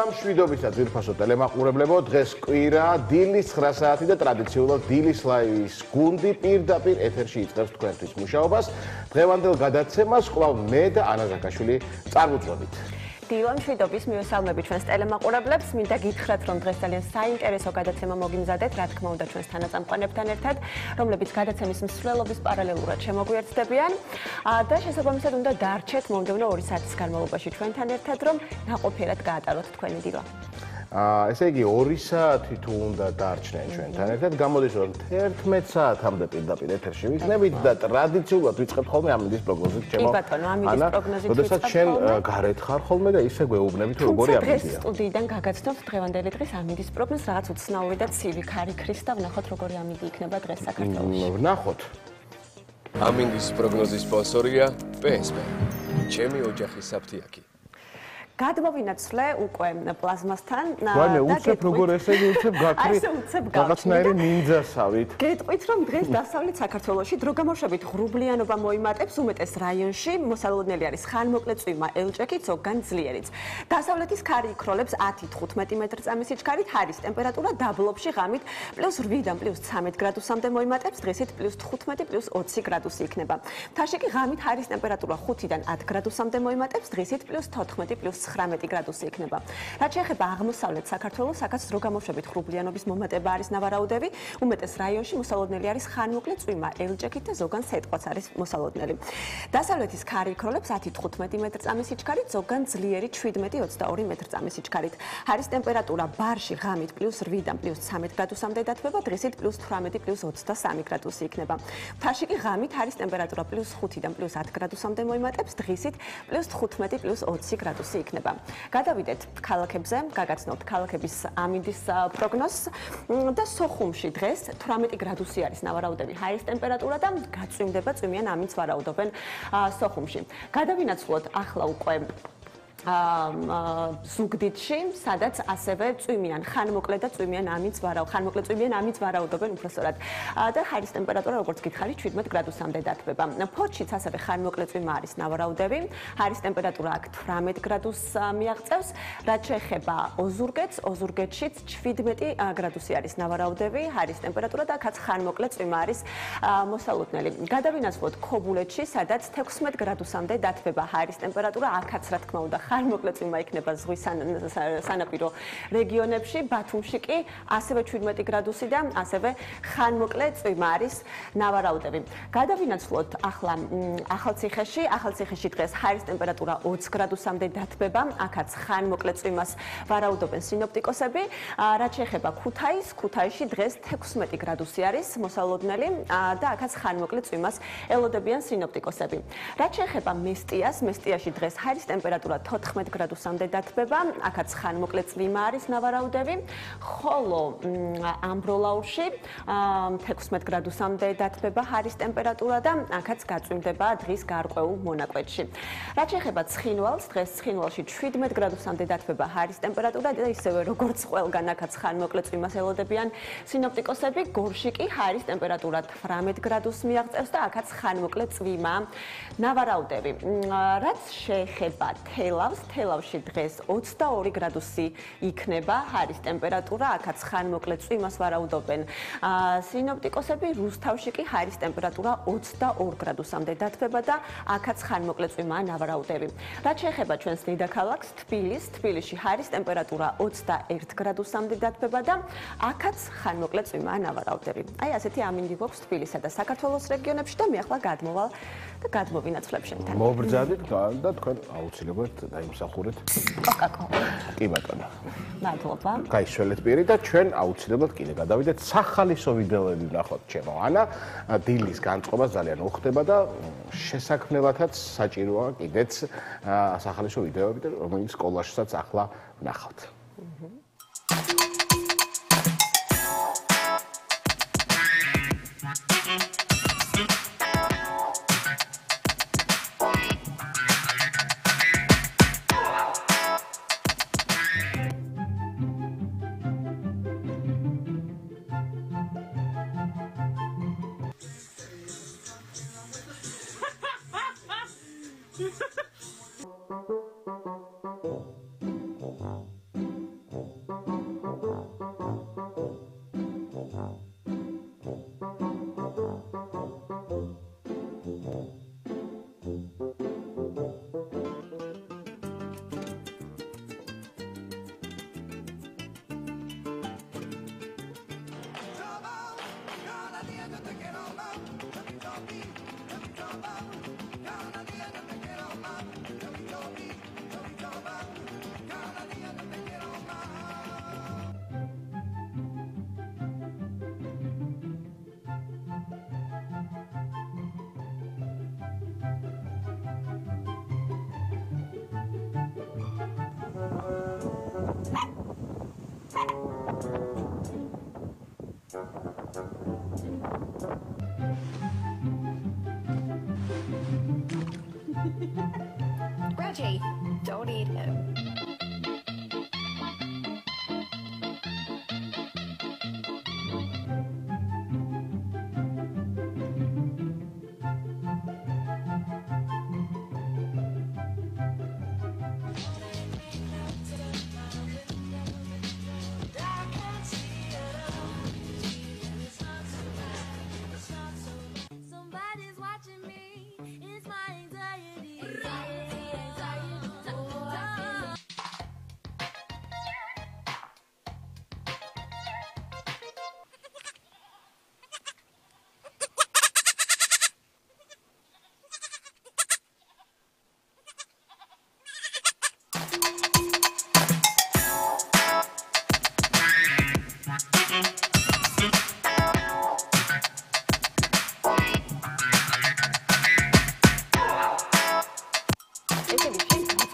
მშვიდობისა ძვირფასო ტელემაყურებლებო, დღეს კვირა, დილის 9 საათი და ტრადიციულად დილის ლაივის გუნდი პირდაპირ ეთერში იწყებს თქვენთვის მუშაობას. დღევანდელ გადაცემას კვლავ მე და ანა ზაკაშვილი წარუძღვებით. დილა მშვიდობის მივესალმები ჩვენს ტელემაყურებლებს. მინდა გითხრათ, რომ დღეს ძალიან საინტერესო გადაცემა მოგიმზადეთ, რა თქმა უნდა ჩვენს თანაწამყვანებთან ერთად, რომლებიც გადაცემის მსვლელობის პარალელურად შემოგვიერთდებიან. და შესაბამისად უნდა დარჩეთ მომდევნო 2 საათის განმავლობაში ჩვენთან ერთად, რომ ნაყოფიერად გაატაროთ თქვენი დილა. ესე იგი 2 საათი თუ უნდა დარჩნენ ჩვენთან ერთად, გამოდის რომ 11 საათამდე პირდაპირ ეთერში ვიქნებით და ტრადიციულად ვიწყებთ ხოლმე ამინდის პროგნოზით, ჩემო. კი ბატონო, ამინდის პროგნოზით ვიწყებთ. როდესაც შენ გარეთ ხარ ხოლმე და ისე გვეუბნები თუ როგორი ამინდია. დღეს სტუდიიდან გაგაცნობთ დღევანდელი დღის ამინდის პროგნოზს, რაღაც უცნაური და ცივი ქარიქრის და ვნახოთ როგორი ამინდი იქნება დღეს საქართველოში. ვნახოთ. ამინდის პროგნოზის სპონსორია PSP. ჩემი ოჯახის საფთიაკი. გადმოვინაცვლე უკვე პლაზმასთან ვაიმე, უცებ როგორ ესე უცებ გაქრი. რაღაცნაირი მინძასავით. გეტყვით, რომ დღეს დასავლეთ საქართველოში დრო გამოშვებით ღრუბლიანობა მოიმატებს, უმეტეს რაიონში მოსალოდნელი არის ხანმოკლე წვიმა, ელჭექით, ზოგან ძლიერიც. დასავლეთის ქარი იქროლებს 10-15 მეტრწამის სიჩქარით, ჰაერის ტემპერატურა დაბლობში ღამით +8-დან +13 გრადუსამდე მოიმატებს, დღესით +15-+20 გრადუსი იქნება. მთაში კი ღამით ჰაერის ტემპერატურა 5-დან 10 გრადუსამდე მოიმატებს, დღესით +14-19 გრადუსი იქნება. რაც შეეხება აღმოსავლეთ საქართველოს, აქაც დრო გამოშვებით ღრუბლიანობის მომატება არის ნავარაუდები, უმეტეს რაიონში მოსალოდნელი არის ხანმოკლე წვიმა, ელჭექით და ზოგან სეტყვაც არის მოსალოდნელი. დასავლეთის ქარი იქროლებს 10-15 მეტრწამის სიჩქარით, ზოგან ძლიერი 17-22 მეტრწამის სიჩქარით. ჰაერის ტემპერატურა ბარში ღამით +8-დან +13 გრადუსამდე დათბება, დღესით +18-23 გრადუსი იქნება. მთაში კი ღამით ჰაერის ტემპერატურა +5-დან +10 გრადუსამდე მოიმატებს, დღისით +15-+20 გრადუსი იქნება. გადავიდეთ ქალაქებზე, გაგაცნობთ ქალაქების ამინდის პროგნოზს და სოხუმში დღეს 18 გრადუსი არის ნავარაუდები ჰაერის ტემპერატურა და გაწვიმდება წვიმიან ამინდს ვარაუდობენ სოხუმში. გადავინაცვლოთ ახლა უკვე ზუგდიდში, სადაც ასევე წვიმიან ხანმოკლე და წვიმიან ამინდს ხანმოკლე წვიმიან ამინდს ვარაუდობენ უბრალოდ და ჰაერის ტემპერატურა როგორც გითხარით 17 გრადუსამდე დათბება. ფოთშიც ასევე ხანმოკლე წვიმა არის ნავარაუდები. ჰაერის ტემპერატურა აქ 18 გრადუსს მიაღწევს. რაც შეეხება ოზურგეთს, ოზურგეთშიც 17 გრადუსი არის ნავარაუდები. ჰაერის ტემპერატურა და აქაც ხანმოკლე წვიმა არის მოსალოდნელი. გადავინაცვლოთ ქობულეთში, სადაც 16 გრადუსამდე დათბება ჰაერის ტემპერატურა. აქაც რა თქმა უნდა ხანმოკლე წვიმა იქნება ზღვის სანაპირო რეგიონებში, ბათუმში კი ასევე 17 გრადუსი და ასევე ხანმოკლე წვიმა არის ნავარაუდები. გადავინაცვლოთ ახლა ახალციხეში დღეს ჰაერის ტემპერატურა 20 გრადუსამდე დათბება, აქაც ხანმოკლე წვიმას ვარაუდობენ სინოპტიკოსები. რაც შეეხება ქუთაისში დღეს 16 გრადუსი არის მოსალოდნელი და აქაც ხანმოკლე წვიმას ელოდებიან სინოპტიკოსები. რაც შეეხება მესტიაში დღეს ჰაერის ტემპერატურა 14 გრადუსამდე დათბება, აქაც ხანმოკლე წვიმა არის ნავარაუდები, ხოლო ამბროლაურში 16 გრადუსამდე დათბება ჰაერის ტემპერატურა და აქაც გაწვიმდება დღის გარკვეულ მონაკვეთში. რაც შეეხება ცხინვალს, დღეს ცხინვალში 17 გრადუსამდე დათბება ჰაერის ტემპერატურა და ისევე როგორც ყველგან აქაც ხანმოკლე წვიმას ელოდებიან სინოპტიკოსები, გორში კი ჰაერის ტემპერატურა 18 გრადუსს მიაღწევს და აქაც ხანმოკლე წვიმა ნავარაუდები. რაც შეეხება თელავში დღეს 22 გრადუსი იქნება ჰაერის ტემპერატურა, აქაც ხანმოკლე წვიმას ვარაუდობენ სინოპტიკოსები, რუსთავში კი ჰაერის ტემპერატურა 22 გრადუსამდე დათბება და აქაც ხანმოკლე წვიმაა ნავარაუდები. რაც შეეხება ჩვენს დედაქალაქს თბილისში ჰაერის ტემპერატურა 21 გრადუსამდე დათბება და აქაც ხანმოკლე წვიმაა ნავარაუდები. აი ასეთი ამინდი გვაქვს თბილისსა და საქართველოს რეგიონებში და მე ახლა გადმოვალ და გადმოვინაცვლებ შენთან. მობრძადით და თქვენ აუცილებლად დაიმსახურეთ. კი ბატონო. მადლობა. გაისველეთ პირი და ჩვენ აუცილებლად კიდე გადავიდეთ სახალისო ვიდეოები ვნახოთ ჩემო. ანა დილის განწყობა ძალიან უხდება და შესაქმნელათაც საჭიროა კიდეც სახალისო ვიდეოები, რომელიც სკოლაშიც ახლა ვნახავთ. Reggie, don't eat him. Somebody's watching me. It's my anxiety.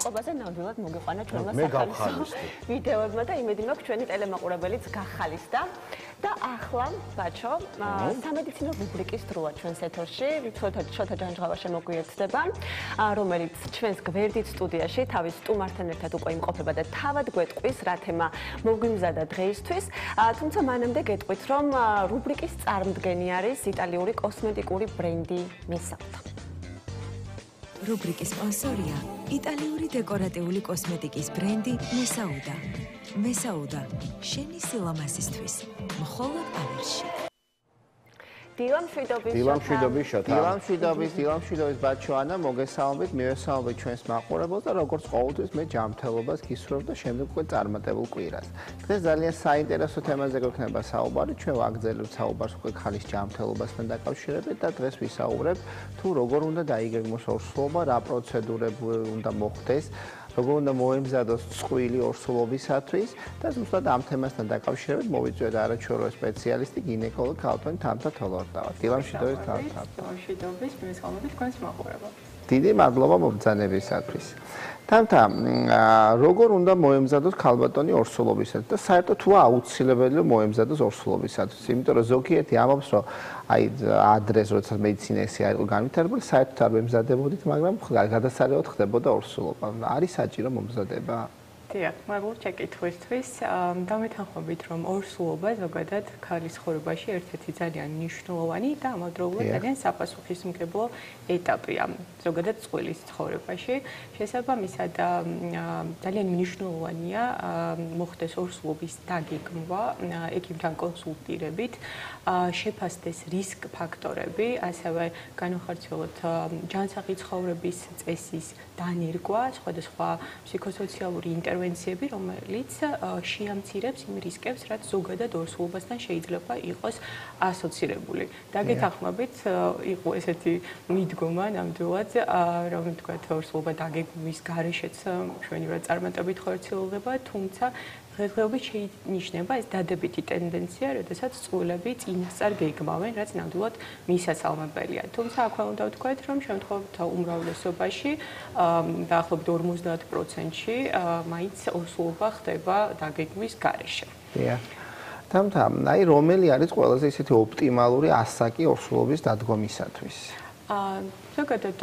წყობაზე ნამდვილად მოგიყვანა ჩვენმა მე სახალისო გავხალისდი. ვიდეოებმა და იმედი მაქვს ჩვენი ტელემაყურებელიც გახალისდა. და ახლა, ბაჩო, სამედიცინო რუბრიკის დროა ჩვენს ეთერში. შოთა ჯანჯღავაშე მოგვიერთდება, რომელიც ჩვენს გვერდით სტუდიაში თავის სტუმართან ერთად უკვე იმყოფება და თავად გვეტყვის, რა თემა მოგვიმზადა დღეისთვის. თუმცა მანამდე გეტყვით, რომ რუბრიკის წარმდგენი არის იტალიური კოსმეტიკური ბრენდი მესაუდა. რუბრიკის სპონსორია იტალიური დეკორატიული კოსმეტიკის ბრენდი მესაუდა. მესაუდა შენი სილამაზისთვის. მხოლოდ ამერში. დილამშვიდობის შოთა. დილამშვიდობის ბაჩოანა, მოგესალმებით, მივესალმებით ჩვენს მაყურებელს და როგორც ყოველთვის მე ჯანმრთელობას გისურვებ და შემდეგ უკვე წარმატებულ კვირას. დღეს ძალიან საინტერესო თემაზე გვექნება საუბარი, ჩვენ ვაგრძელებთ საუბარს უკვე ქალის ჯანმრთელობასთან დაკავშირებით და დღეს ვისაუბრებთ თუ როგორ უნდა დაიგეგმოს ორსულობა, რა პროცედურები უნდა მოხდეს. როგორ უნდა მოემზადოს წყვილი ორსულობისათვის და ზუსტად ამ თემასთან დაკავშირებით მოვიწვიეთ არაჩვეულებრივ სპეციალისტი გინეკოლოგ ქალბატონი თამთა თოლორტავა. დილამშვიდობის თამთა. დილამშვიდობის, მივესალმებით თქვენს მაყურებელს. დიდი მადლობა მობრძანებისათვის. თამთა, როგორ უნდა მოემზადოს ქალბატონი ორსულობისათვის და საერთოდ თუ აუცილებელია მოემზადოს ორსულობისათვის? იმიტომ რომ ზოგიერთი ამბობს, რომ აი ადრეს როდესაც მედიცინა ესე არ იყო განვითარებული, საერთოდ არ მემზადებოდით, მაგრამ გადასარევად ხდებოდა ორსულობა. არის საჭირო მომზადება? დიახ, მაგალითად ჩეკითხვისთვის დამეთანხმებით, რომ ორსულობა ზოგადად ქალის ცხოვრებაში ერთ-ერთი ძალიან მნიშვნელოვანი და ამავდროულად ძალიან საპასუხისმგებლო ეტაპია ზოგადად წყვილის ცხოვრებაში. შესაბამისად, ძალიან მნიშვნელოვანია მოხდეს ორსულობის დაგეგმვა, ექიმთან კონსულტირებით, შეფასდეს რისკ ფაქტორები, ასევე განვახორციელოთ ჯანსაღი ცხოვრების წესის დანერგვა, სხვადასხვა ფსიქოსოციალური ინტერვენციები, რომელიც შეამცირებს იმ რისკებს, რაც ზოგადად ორსულობასთან შეიძლება იყოს ასოცირებული. დაგეთანხმებით, იყო ესეთი მიდგომა ნამდვილად, რომ თქვათ ორსულობა დაგეგმვის გარეშეც ჩვენივად წარმატებით ხორციელდება, თუმცა დღესდღეობით შეინიშნება ეს დადებითი ტენდენცია, როდესაც წყვილები წინასწარ გეგმავენ, რაც ნამდვილად მისასალმებელია. თუმცა აქვე უნდა ვთქვათ, რომ შემთხვევათა უმრავლესობაში, დაახლოებით 50%-ში, მაინც ორსულობა ხდება დაგეგმვის გარეშე. დიახ. თამთა, აი რომელი არის ყველაზე ისეთი ოპტიმალური ასაკი ორსულობის დადგომისათვის? ზოგადად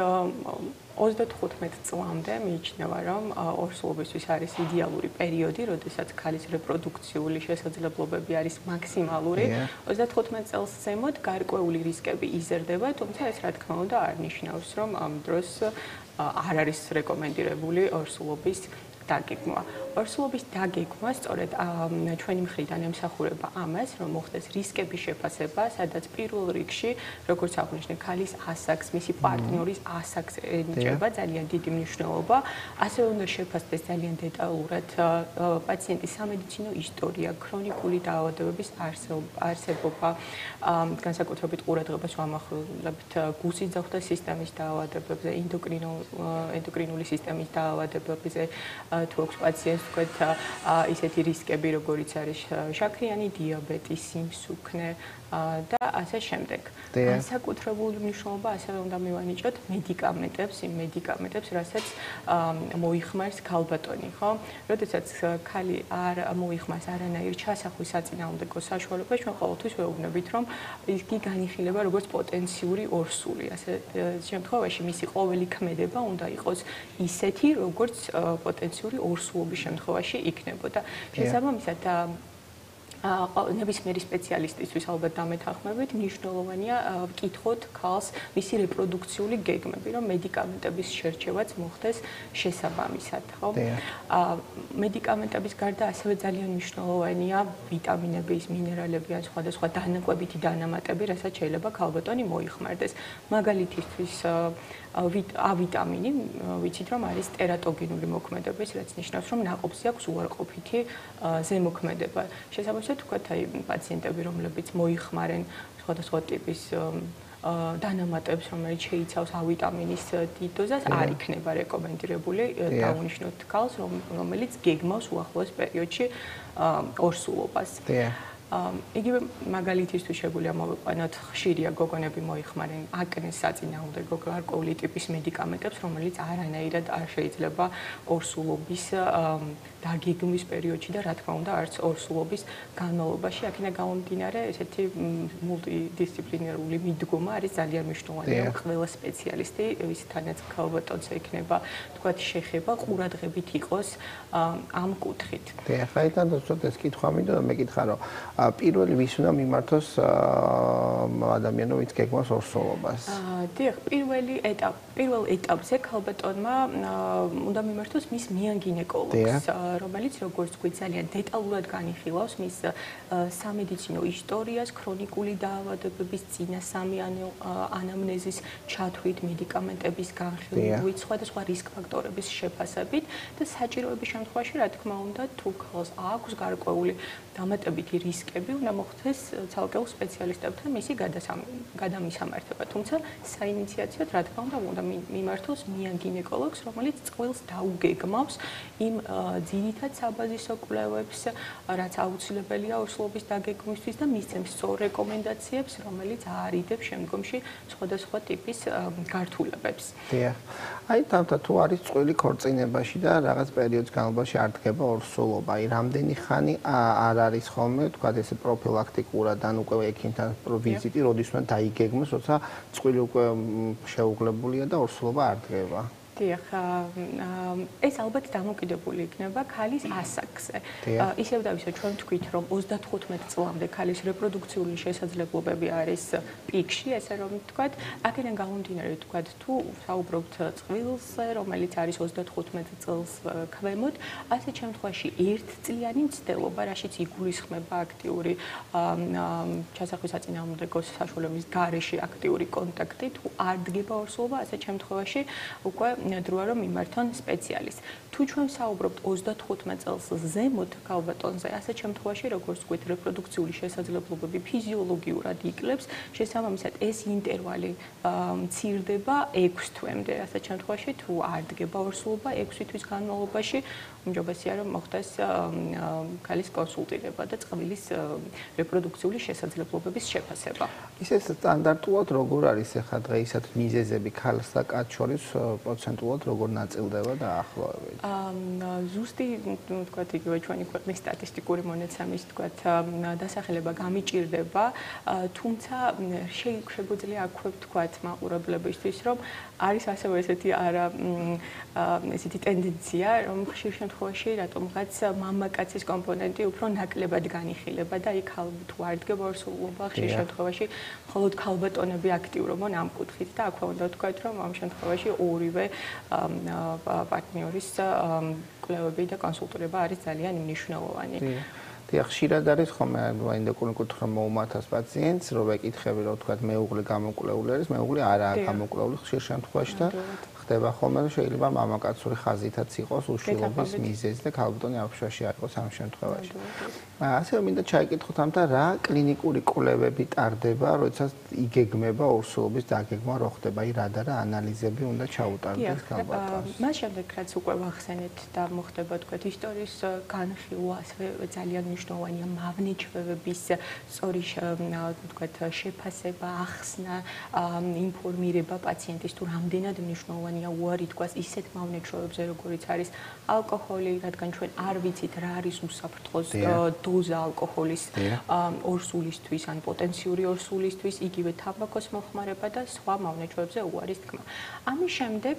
35 წლამდე მიიჩნევა, რომ ორსულობისთვის არის იდეალური პერიოდი, როდესაც ქალის რეპროდუქციული შესაძლებლობები არის მაქსიმალური. 35 წელს ზემოთ გარკვეული რისკები იზრდება, თუმცა ეს რა თქმა უნდა არ ნიშნავს, რომ ამ დროს არ არის რეკომენდირებული ორსულობის დაგეგმვა. ორსულობის დაგეგმვა სწორედ ჩვენი მხრიდან ემსახურება ამას, რომ მოხდეს რისკების შეფასება, სადაც პირველ რიგში, როგორც აღვნიშნე, ქალის ასაკს, მისი პარტნიორის ასაკს ენიჭება ძალიან დიდი მნიშვნელობა. ასევე უნდა შეფასდეს ძალიან დეტალურად პაციენტის სამედიცინო ისტორია, ქრონიკული დაავადებების არსებობა, განსაკუთრებით ყურადღებას ვამახვილებთ გუსის ძაღლთა სისტემის დაავადებებზე, ენდოკრინული სისტემის დაავადებებზე, თუ აქვს პაციენტს თქვათ ისეთი რისკები, როგორიც არის შაქრიანი დიაბეტი, სიმსუქნე და ასე შემდეგ. განსაკუთრებული მნიშვნელობა ასევე უნდა მივანიჭოთ მედიკამენტებს, იმ მედიკამენტებს, რასაც მოიხმარს ქალბატონი, ხო? როდესაც ქალი არ მოიხმარს არანაირ ჩასახვის საწინააღმდეგო საშუალებას, ჩვენ ყოველთვის ვეუბნებით, რომ იგი განიხილება როგორც პოტენციური ორსული. ასე შემთხვევაში მისი ყოველი ქმედება უნდა იყოს ისეთი, როგორც პოტენციური ორსულობის შემთხვევაში იქნებოდა. შესაბამისად ნებისმიერი სპეციალისტისთვის ალბათ დამეთანხმებით მნიშვნელოვანია ვკითხოთ ქალს მისი რეპროდუქციული გეგმები, რომ მედიკამენტების შერჩევაც მოხდეს შესაბამისად, ხო? მედიკამენტების გარდა ასევე ძალიან მნიშვნელოვანია ვიტამინების, მინერალები ან სხვადასხვა დანაკვებითი დანამატები, რასაც შეიძლება ქალბატონი მოიხმარდეს. მაგალითისთვის A ვიტამინი, ვიცით რომ არის ტერატოგენული მოქმედების, რაც ნიშნავს, რომ ნაყოფს აქვს უარყოფითი ზემოქმედება. შესაბამისად, თქვათ, აი პაციენტები, რომლებიც მოიხმარენ სხვადასხვა ტიპის დანამატებს, რომელიც შეიცავს A ვიტამინის დიდ დოზას, არ იქნება რეკომენდირებული დაუნიშნოთ ქალს, რომელიც გეგმავს უახლოეს პერიოდში ორსულობას. იგივე მაგალითისთვის შეგვიძლია მოვიყვანოთ ხშირია გოგონები მოიხმარენ აკნეს საწინააღმდეგო გარკვეული ტიპის მედიკამენტებს, რომელიც არანაირად არ შეიძლება ორსულობის დაგეგმვის პერიოდში და რა თქმა უნდა არც ორსულობის განმავლობაში. აქედან გამომდინარე, ესეთი მულტიდისციპლინარული მიდგომა არის ძალიან მნიშვნელოვანი, რომ ყველა სპეციალისტი, ვისთანაც ქალბატონს ექნება, თქვათ, შეხება ყურადღებით იყოს ამ კუთხით. ახლა თან უბრალოდ ეს კითხვა მინდა და მეკითხა, რომ პირველი ვის უნდა მიმართოს ადამიანი, ვინც გეგმავს ორსულობას? დიახ, პირველ ეტაპზე ქალბატონმა უნდა მიმართოს მის მიან-გინეკოლოგს, რომელიც როგორც თქვი ძალიან დეტალურად განიხილავს მის სამედიცინო ისტორიას, ქრონიკული დაავადებების წინა სამი ანამნეზის ჩათვლით, მედიკამენტების განხილვით, სხვადასხვა რისკ ფაქტორების შეფასებით და საჭიროების შემთხვევაში, რა თქმა უნდა, თუ ქალს აქვს გარკვეული დამატებითი რისკები, უნდა მოხდეს ცალკეულ სპეციალისტებთან მისი გადამისამართება. თუმცა საინიციაციოდ, რა თქმა უნდა მიმართოს მიან-გინეკოლოგს, რომელიც წყვილს დაუგეგმავს იმ ძირითად საბაზისო კვლევებს, რაც აუცილებელია ორსულობის დაგეგმვისთვის და მისცემს სწორ რეკომენდაციებს, რომელიც აარიდებს შემდგომში სხვადასხვა ტიპის გართულებებს. დიახ. აი, თამთა თუ არის წყვილი ქორწინებაში და რაღაც პერიოდის განმავლობაში არ დგება ორსულობა, აი, რამდენი ხანი არ არის ხოლმე, თქვა ესე პროფილაქტიკურად ან უკვე ექიმთან ვიზიტი, როდის უნდა დაიგეგმოს, როცა წყვილი უკვე შეუგლებულია და ორსულობა არ დგება. დიახ, ეს ალბათ დამოკიდებული იქნება ქალის ასაკზე. ისევ და ისე ჩვენ ვთქვით, რომ 35 წლამდე ქალის რეპროდუქციული შესაძლებლობები არის პიკში, ესე რომ ვთქვათ, აქედან გამომდინარე, ვთქვათ, თუ საუბრობთ წყვილზე, რომელიც არის 35 წელს ქვემოთ, ასეთ შემთხვევაში ერთწლიანი მცდელობა, რაშიც იგულისხმება აქტიური ჩასახვის საწინააღმდეგო საშუალების გარეშე აქტიური კონტაქტი, თუ არ დგება ორსულობა, ასეთ შემთხვევაში უკვე დროა რომ მიმართონ სპეციალისტს. თუ ჩვენ საუბრობთ 35 წელს ზემოთ ქალბატონზე, ასეთ შემთხვევაში, როგორც ვთქვით, რეპროდუქციული შესაძლებლობები ფიზიოლოგიურად იკლებს, შესაბამისად ეს ინტერვალი მცირდება 6 თვემდე. ასეთ შემთხვევაში, თუ არ დგება ორსულობა 6 თვის განმავლობაში, უმჯობესია რომ მოხდეს ქალის კონსულტირება და წყვილის რეპროდუქციული შესაძლებლობების შეფასება. ისე სტანდარტულად როგორ არის ახლა დღეისათვის მიზეზები ქალს და კაცს შორის პროცენტულად როგორ ნაწილდება დაახლოებით? ზუსტი, ვთქვათ, იგივე ჩვენი ქვეყნის სტატისტიკური მონაცემის, ვთქვათ, დასახელება გამიჭირდება, თუმცა შეგვიძლია აქვე ვთქვათ მაყურებლებისთვის, რომ არის ასევე ესეთი ესეთი ტენდენცია, რომ ხშირ შემთხვევაში რატომღაც მამაკაცის კომპონენტი უფრო ნაკლებად განიხილება და იქ თუ არ დგება ორსულობა, ხშირ შემთხვევაში მხოლოდ ქალბატონები აქტიურობენ ამ კუთხით და აქვე უნდა ვთქვათ, რომ ამ შემთხვევაში ორივე პარტნიორის კვლევები და კონსულტირება არის ძალიან მნიშვნელოვანი. ხშირად არის ხომ ენდოკრინული კუთხე მოუმართავს პაციენტს, რომ ეკითხები, რომ თქვა მეუღლე გამოკვლეული არის, მეუღლე არაა გამოკვლეული ხშირ შემთხვევაში და ხდება ხოლმე, რომ შეიძლება მამაკაცური ხაზითაც იყოს უშვილობის მიზეზი და ქალბატონი აღშვაში არ იყოს ამ შემთხვევაში. ასევე მინდა ჩაიკითხოთ ამთა რა კლინიკური კვლევები ტარდება, როდესაც იგეგმება ორსულობის დაგეგმა რო ხდება, აი რა და რა ანალიზები უნდა ჩაუტარდეს ქალბატონს. მას შემდეგ რაც უკვე ვახსენეთ და მოხდება თქვა ისტორიის განხილვა, ასევე ძალიან მნიშვნელოვანია მავნეჩვევების სწორი თქვა შეფასება, ახსნა, ინფორმირება პაციენტის თუ რამდენად მნიშვნელოვანია უარი თქვას ისეთ მავნეჩვევებზე, როგორიც არის ალკოჰოლი, რადგან ჩვენ არ ვიცით რა არის უსაფრთხოს დოზა ალკოჰოლის ორსულისთვის ან პოტენციური ორსულისთვის, იგივე თამბაქოს მოხმარება და სხვა მავნეჩვევებზე უარის თქმა. ამის შემდეგ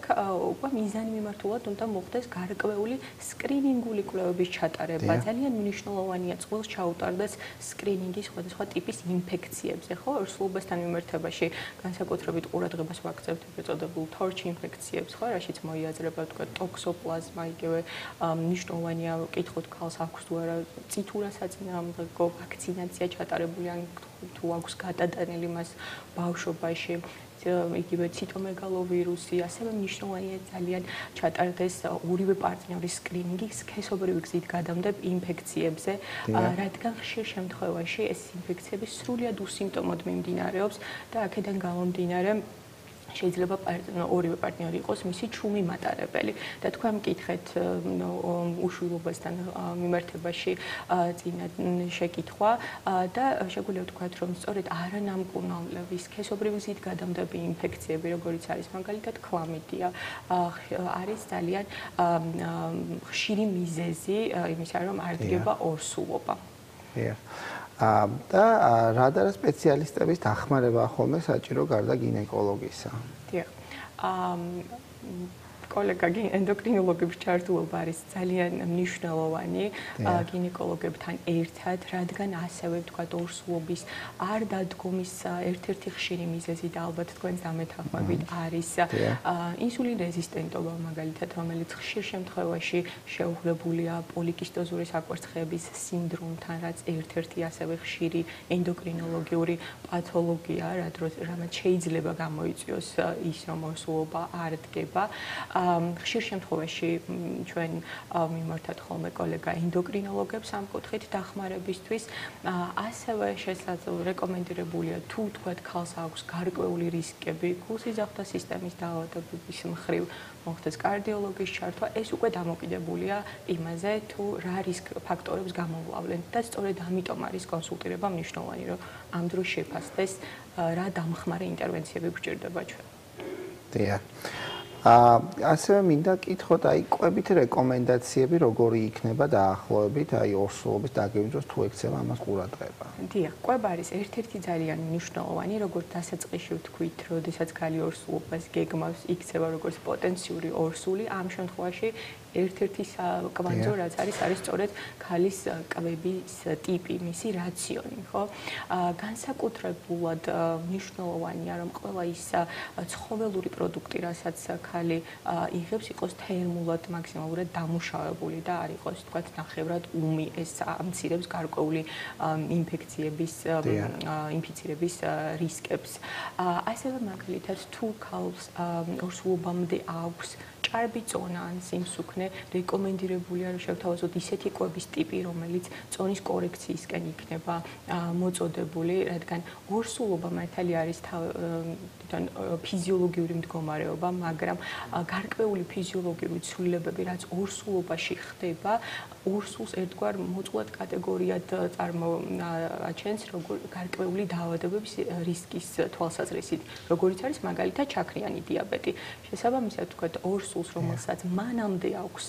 უკვე მიზანმიმართულად უნდა მოხდეს გარკვეული სკრინინგული კვლევების ჩატარება. ძალიან მნიშვნელოვანია წყვილს ჩაუტარდეს სკრინინგი სხვადასხვა ტიპის ინფექციებზე, ხო? ორსულობასთან მიმართებაში განსაკუთრებით ყურადღებას ვაქცევთ ეწოდებულ თორჩ ინფექციებს, ხო? რაშიც მოიაზრება თქვა ტოქსოპლაზმა, იგივე მნიშვნელოვანია კითხოთ ქალს აქვს თუ არა წითურა საწინააღმდეგო ვაქცინაცია ჩატარებული ან თუ აქვს გადატანილი მას ბავშვობაში. იგივე ციტომეგალოვირუსი, ასევე მნიშვნელოვანია ძალიან ჩატარდეს ორივე პარტნიორის სკრინინგი სქესობრივი გზით გადამდებ ინფექციებზე, რადგან ხშირ შემთხვევაში ეს ინფექციები სრულიად უსიმპტომოდ მიმდინარეობს და აქედან გამომდინარე შეიძლება ორივე პარტნიორი იყოს მისი ჩუმი მატარებელი და თქვენ მკითხეთ უშვილობასთან მიმართებაში წინა შეკითხვა და შეგვიძლია ვთქვათ რომ სწორედ არანამკურნალები სქესობრივი გზით გადამდები ინფექციები როგორიც არის მაგალითად ქლამიდია არის ძალიან ხშირი მიზეზი იმისა რომ არ დგება ორსულობა. და რა და რა სპეციალისტების დახმარება ხოლმე საჭირო გარდა გინეკოლოგისა? დიახ. კოლეგა ენდოკრინოლოგების ჩართულობა არის ძალიან მნიშვნელოვანი გინეკოლოგებთან ერთად, რადგან ასევე ვთქვათ ორსულობის არ დადგომის ერთ-ერთი ხშირი მიზეზი და ალბათ თქვენს დამეთანხმებით არის ინსულინ რეზისტენტობა მაგალითად, რომელიც ხშირ შემთხვევაში შეუღლებულია პოლიკისტოზური საკვერცხების სინდრომთან, რაც ერთ-ერთი ასევე ხშირი ენდოკრინოლოგიური პათოლოგია, რამაც შეიძლება გამოიწვიოს ის, რომ ორსულობა არ დგება. ხშირ შემთხვევაში ჩვენ მიმართავთ ხოლმე კოლეგა ენდოკრინოლოგებს ამ კუთხით დახმარებისთვის, ასევე რეკომენდირებულია თუ თქვათ ქალს აქვს გარკვეული რისკები გულსიზრახთა სისტემის დაავადებების მხრივ მოხდეს კარდიოლოგის ჩართვა, ეს უკვე დამოკიდებულია იმაზე, თუ რა რისკ ფაქტორებს გამოვლავლენ და სწორედ ამიტომ არის კონსულტირება მნიშვნელოვანი, რომ ამ დროს შეფასდეს რა დამხმარე ინტერვენციები გვჭირდება ჩვენ. დიახ. ასევე მინდა კითხოთ, აი კვებით რეკომენდაციები როგორი იქნება დაახლოებით, აი ორსულობის დაგეგმვის თუ ექცევა ამას ყურადღება. დიახ, კვება არის ერთ-ერთი ძალიან მნიშვნელოვანი, როგორც დასაწყისში ვთქვით, როდესაც ქალი ორსულობას გეგმავს, იქცევა როგორც პოტენციური ორსული, ამ შემთხვევაში ერთ-ერთი კვანძო რაც არის სწორედ ქალის კვების ტიპი, მისი რაციონი, ხო? განსაკუთრებულად მნიშვნელოვანია, რომ ყველა ის ცხოველური პროდუქტი, რასაც ქალი იღებს, იყოს თერმულად მაქსიმალურად დამუშავებული და არ იყოს, თქვათ, ნახევრად უმი, ეს ამცირებს გარკვეული ინფიცირების რისკებს. ასევე მაგალითად, თუ ქალს ორსულობამდე აქვს ჭარბი წონა ან სიმსუქნე, რეკომენდირებულია რომ შევთავაზოთ ისეთი კვების ტიპი, რომელიც წონის კორექციისკენ იქნება მოწოდებული, რადგან ორსულობა მართალი არის ფიზიოლოგიური მდგომარეობა, მაგრამ გარკვეული ფიზიოლოგიური ცვლილებები, რაც ორსულობაში ხდება, ორსულს ერთგვარ მოწყვეტ კატეგორიად წარმოაჩენს, როგორც გარკვეული დაავადებების რისკის თვალსაზრისით, როგორიც არის მაგალითად ჩაქრიანი დიაბეტი. შესაბამისად, თქვათ, ორსულს, რომელსაც მანამდე აქვს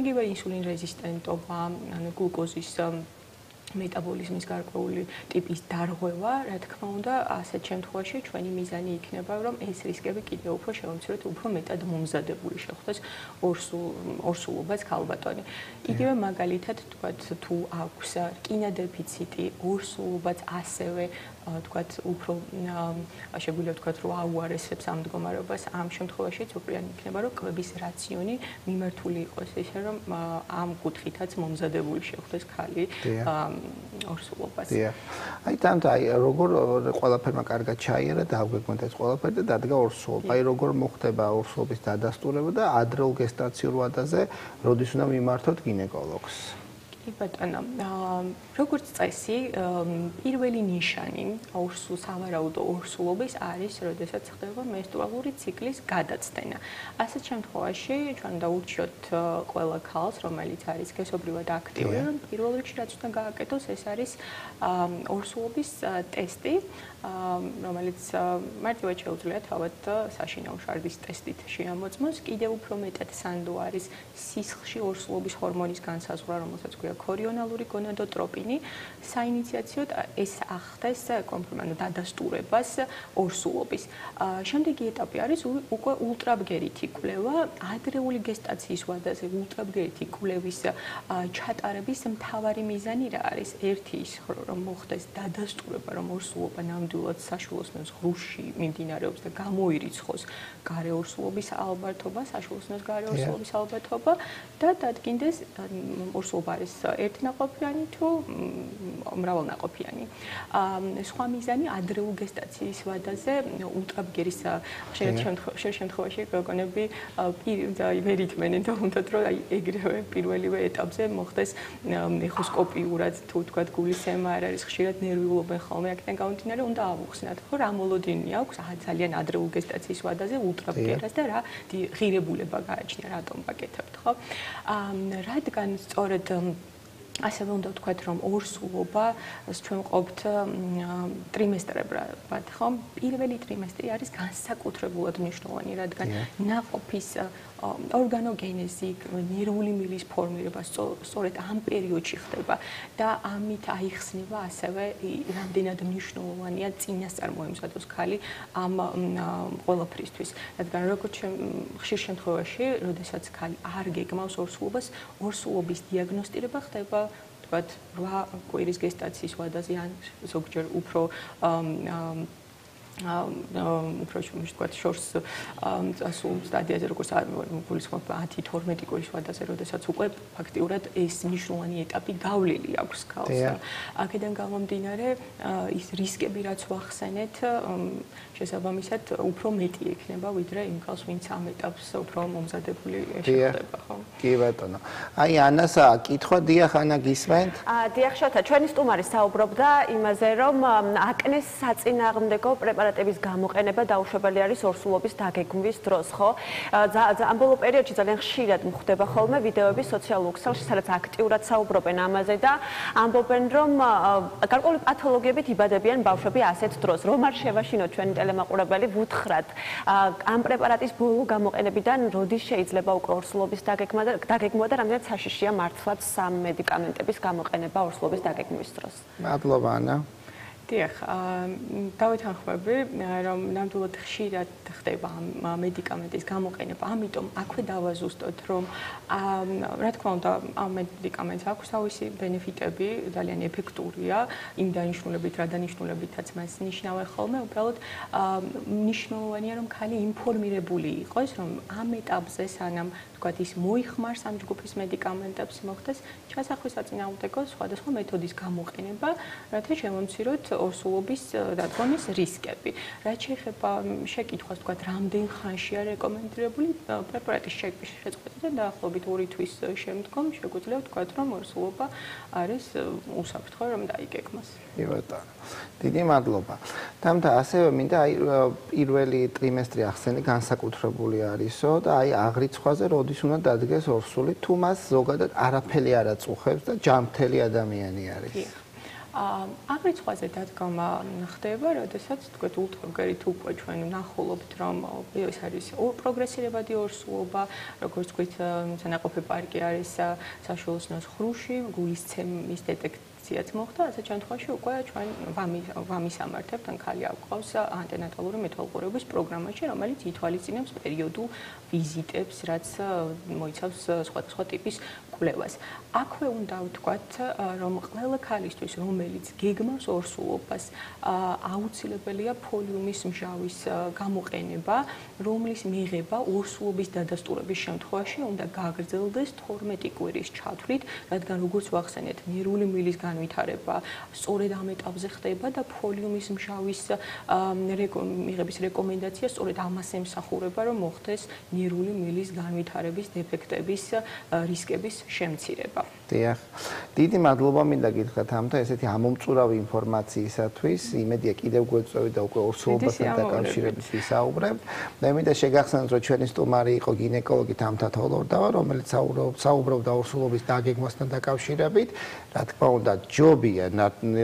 იგივე ინსულინ რეზისტენტობა, ანუ გლუკოზის მეტაბოლიზმის გარკვეული ტიპის დარღვევა, რა თქმა უნდა, ასეთ შემთხვევაში ჩვენი მიზანი იქნება, რომ ეს რისკები კიდევ უფრო შევამციროთ, უფრო მეტად მომზადებული შეხვდეს ორსულობას ქალბატონი. იგივე მაგალითად, თქვათ, თუ აქვს რკინა დეფიციტი, ორსულობაც ასევე თქვათ უფრო შეგვიძლია ვთქვათ რომ აუარესებს ამ მდგომარეობას ამ შემთხვევაშიც უპირიანი იქნება რომ კვების რაციონი მიმართული იყოს ისე რომ ამ კუთხითაც მომზადებული შეხვდეს ხალი ორსულობას. აი თამთა როგორ ყველაფერმა კარგად ჩაიარა და აგვეგვენთ ეს ყველაფერი და დადგა ორსულობა. აი როგორ მოხდება ორსულობის დადასტურება და ადრეულ გესტაციურ ვადაზე როდის უნდა მიმართოთ გინეკოლოგს? კი ბატონო, როგორც წესი, პირველი ნიშანი სავარაუდო ორსულობის არის, როდესაც ხდება მენსტრუალური ციკლის გადაცდენა. ასეთ შემთხვევაში ჩვენ უნდა ურჩიოთ ყველა ქალს, რომელიც არის სქესობრივად აქტიური, რომ პირველ რიგში რაც უნდა გააკეთოს, ეს არის ორსულობის ტესტი, რომელიც მარტივად შეუძლია თავად საშინაო შარდის ტესტით შეამოწმოს. კიდევ უფრო მეტად სანდო არის სისხლში ორსულობის ჰორმონის განსაზღვრა, რომელსაც ქვია ქორიონალური გონადოტროპინი, საინიციაციოდ ეს ახდენს კომპლემენტ დადასტურებას ორსულობის. შემდეგი ეტაპი არის უკვე ულტრაბგერითი კვლევა, ადრეული გესტაციის ვადაზე ულტრაბგერითი კვლევის ჩატარების მთავარი მიზანი რა არის? ერთი ის რომ მოხდეს დადასტურება, რომ ორსულობა ნამდვილად საშუალოსნოს ღრუში მიმდინარეობს და გამოირიცხოს გარე ორსულობის ალბათობა, საშუალოსნოს გარე ორსულობის ალბათობა და დადგინდეს ორსულობა არის ერთნაყოფიანი თუ მრავალნაყოფიანი. სხვა მიზანი ადრეულ გესტაციის ვადაზე ულტრაბგერის ხშირ შემთხვევაში გოგონები ვერ იქმნენ და უნდათ რომ ეგრევე პირველივე ეტაპზე მოხდეს ეხოსკოპიურად თუ თქვათ გულის MRI-ის ხშირად ნერვიულობენ ხოლმე აქედან გამომდინარე უნდა ავუხსნათ ხო რა მოლოდინი აქვს ძალიან ადრეულ გესტაციის ვადაზე ულტრაბგერას და რა ღირებულება გააჩნია რატომ ვაკეთებთ ხო რადგან სწორედ ასევე უნდა ვთქვათ რომ ორსულობას ჩვენ ყოფთ ტრიმესტრებად ხო პირველი ტრიმესტრი არის განსაკუთრებულად მნიშვნელოვანი რადგან ნაყოფის ორგანოგენეზი, ნერვული მილის ფორმირება სწორედ ამ პერიოდში ხდება და ამით აიხსნება ასევე რამდენად მნიშვნელოვანია წინასწარ მოემზადოს ქალი ამ ყველაფრისთვის. რადგან როგორც ხშირ შემთხვევაში, როდესაც ქალი არ გეგმავს ორსულობას, ორსულობის დიაგნოსტირება ხდება თქვათ 8 კვირის გესტაციის ვადაზე ან ზოგჯერ უფრო უფრო თქვათ შორს ასულ სტადიაზე როგორც გულისხმობ 10-12 კვირის ვადაზე, როდესაც უკვე ფაქტიურად ეს მნიშვნელოვანი ეტაპი გავლილი აქვს ქალს. აქედან გამომდინარე ის რისკები რაც ვახსენეთ, შესაბამისად უფრო მეტი ექნება ვიდრე იმ ქალს, ვინც ამ ეტაპს უფრო მომზადებული შეხვდება, ხო? კი ბატონო. აი ანას კითხვა დიახ ანა გისმენთ? დიახ შოთა, ჩვენი სტუმარი საუბრობდა იმაზე, რომ აკნეს საწინააღმდეგო პრეპარატების გამოყენება დაუშვებელი არის ორსულობის დაგეგმვის დროს, ხო? ამ ბოლო პერიოდში ძალიან ხშირად მხდება ხოლმე ვიდეოები სოციალურ ქსელში, სადაც აქტიურად საუბრობენ ამაზე და ამბობენ, რომ გარკვეული პათოლოგიებით იბადებიან ბავშვები ასეთ დროს. რომ არ შევაშინოთ ჩვენი ტელემაყურებელი ვუთხრათ, ამ პრეპარატის ბოლო გამოყენებიდან როდის შეიძლება უკვე ორსულობის დაგეგმვა და რამდენად საშიშია მართლაც სამ მედიკამენტების გამოყენება ორსულობის დაგეგმვის დროს. მადლობა ანა. დიახ, დავეთანხმები, რომ ნამდვილად ხშირად ხდება ამ მედიკამენტის გამოყენება, ამიტომ აქვე დავაზუსტოთ, რომ რა თქმა უნდა, ამ მედიკამენტს აქვს თავისი ბენეფიტები, ძალიან ეფექტურია, იმ დანიშნულებით, რა დანიშნულებითაც მას ნიშნავენ ხოლმე, უბრალოდ მნიშვნელოვანია, რომ ქალი ინფორმირებული იყოს, რომ ამ ეტაპზე სანამ თქვათ ის მოიხმარს ამ ჯგუფის მედიკამენტებს მოხდეს ჩასახვის საწინააღმდეგო სხვადასხვა მეთოდის გამოყენება, რათა შემომციროთ ორსულობის დადგომის რისკები. რაც შეეხება შეკითხვას, თქვათ, რამდენ ხანშია რეკომენდირებული პრეპარატის შეწყვეტიდან დაახლოებით 2 თვის შემდგომ შეგვიძლია ვთქვათ, რომ ორსულობა არის უსაფრთხო, რომ დაიგეგმოს. კი ბატონო. დიდი მადლობა. თამთა ასევე მინდა აი პირველი ტრიმესტრი ახსენე განსაკუთრებული არისო და აი აღრიცხვაზე როდის უნდა დადგეს ორსული, თუ მას ზოგადად არაფერი არ აწუხებს და ჯანმრთელი ადამიანი არის. აღრიცხვაზე დადგომა ხდება, როდესაც თქვენ ულტრაბგერით უკვე ჩვენ ვნახულობთ, რომ ეს არის პროგრესირებადი ორსულობა, როგორც თქვით, სანაყოფე პარკი არის საშუალოსნოს ღრუში, გულისცემის რეპროდუქციაც მოხდა, ასეთ შემთხვევაში უკვე ჩვენ ვამისამართებთ, ან ხალი აკვავს ანტენატალური მეთვალყურეობის პროგრამაში, რომელიც ითვალისწინებს პერიოდულ ვიზიტებს, რაც მოიცავს სხვადასხვა ტიპის კვლევას. აქვე უნდა ვთქვათ, რომ ყველა ქალისთვის, რომელიც გეგმავს ორსულობას, აუცილებელია ფოლიუმის მჟავის გამოყენება, რომლის მიღება ორსულობის დადასტურების შემთხვევაში უნდა გაგრძელდეს 12 კვირის ჩათვლით, რადგან როგორც ვახსენეთ, ნერვული მილის განვითარება სწორედ ამ ეტაპზე ხდება და ფოლიუმის მჟავის მიღების რეკომენდაცია სწორედ ამას ემსახურება, რომ მოხდეს ნერვული მილის განვითარების დეფექტების რისკების შემცირება. დიახ. დიდი მადლობა მინდა გითხრათ ამთა ესეთი ამომწურავი ინფორმაციისათვის. იმედია კიდევ გვეწევით და უკვე ორსულობასთან დაკავშირებით ვისაუბრებთ. და მინდა შეგახსენოთ, რომ ჩვენი სტუმარი იყო გინეკოლოგი თამთა თოლორდავა, რომელიც საუბრობდა ორსულობის დაგეგმვასთან დაკავშირებით. რა თქმა უნდა, ჯობია,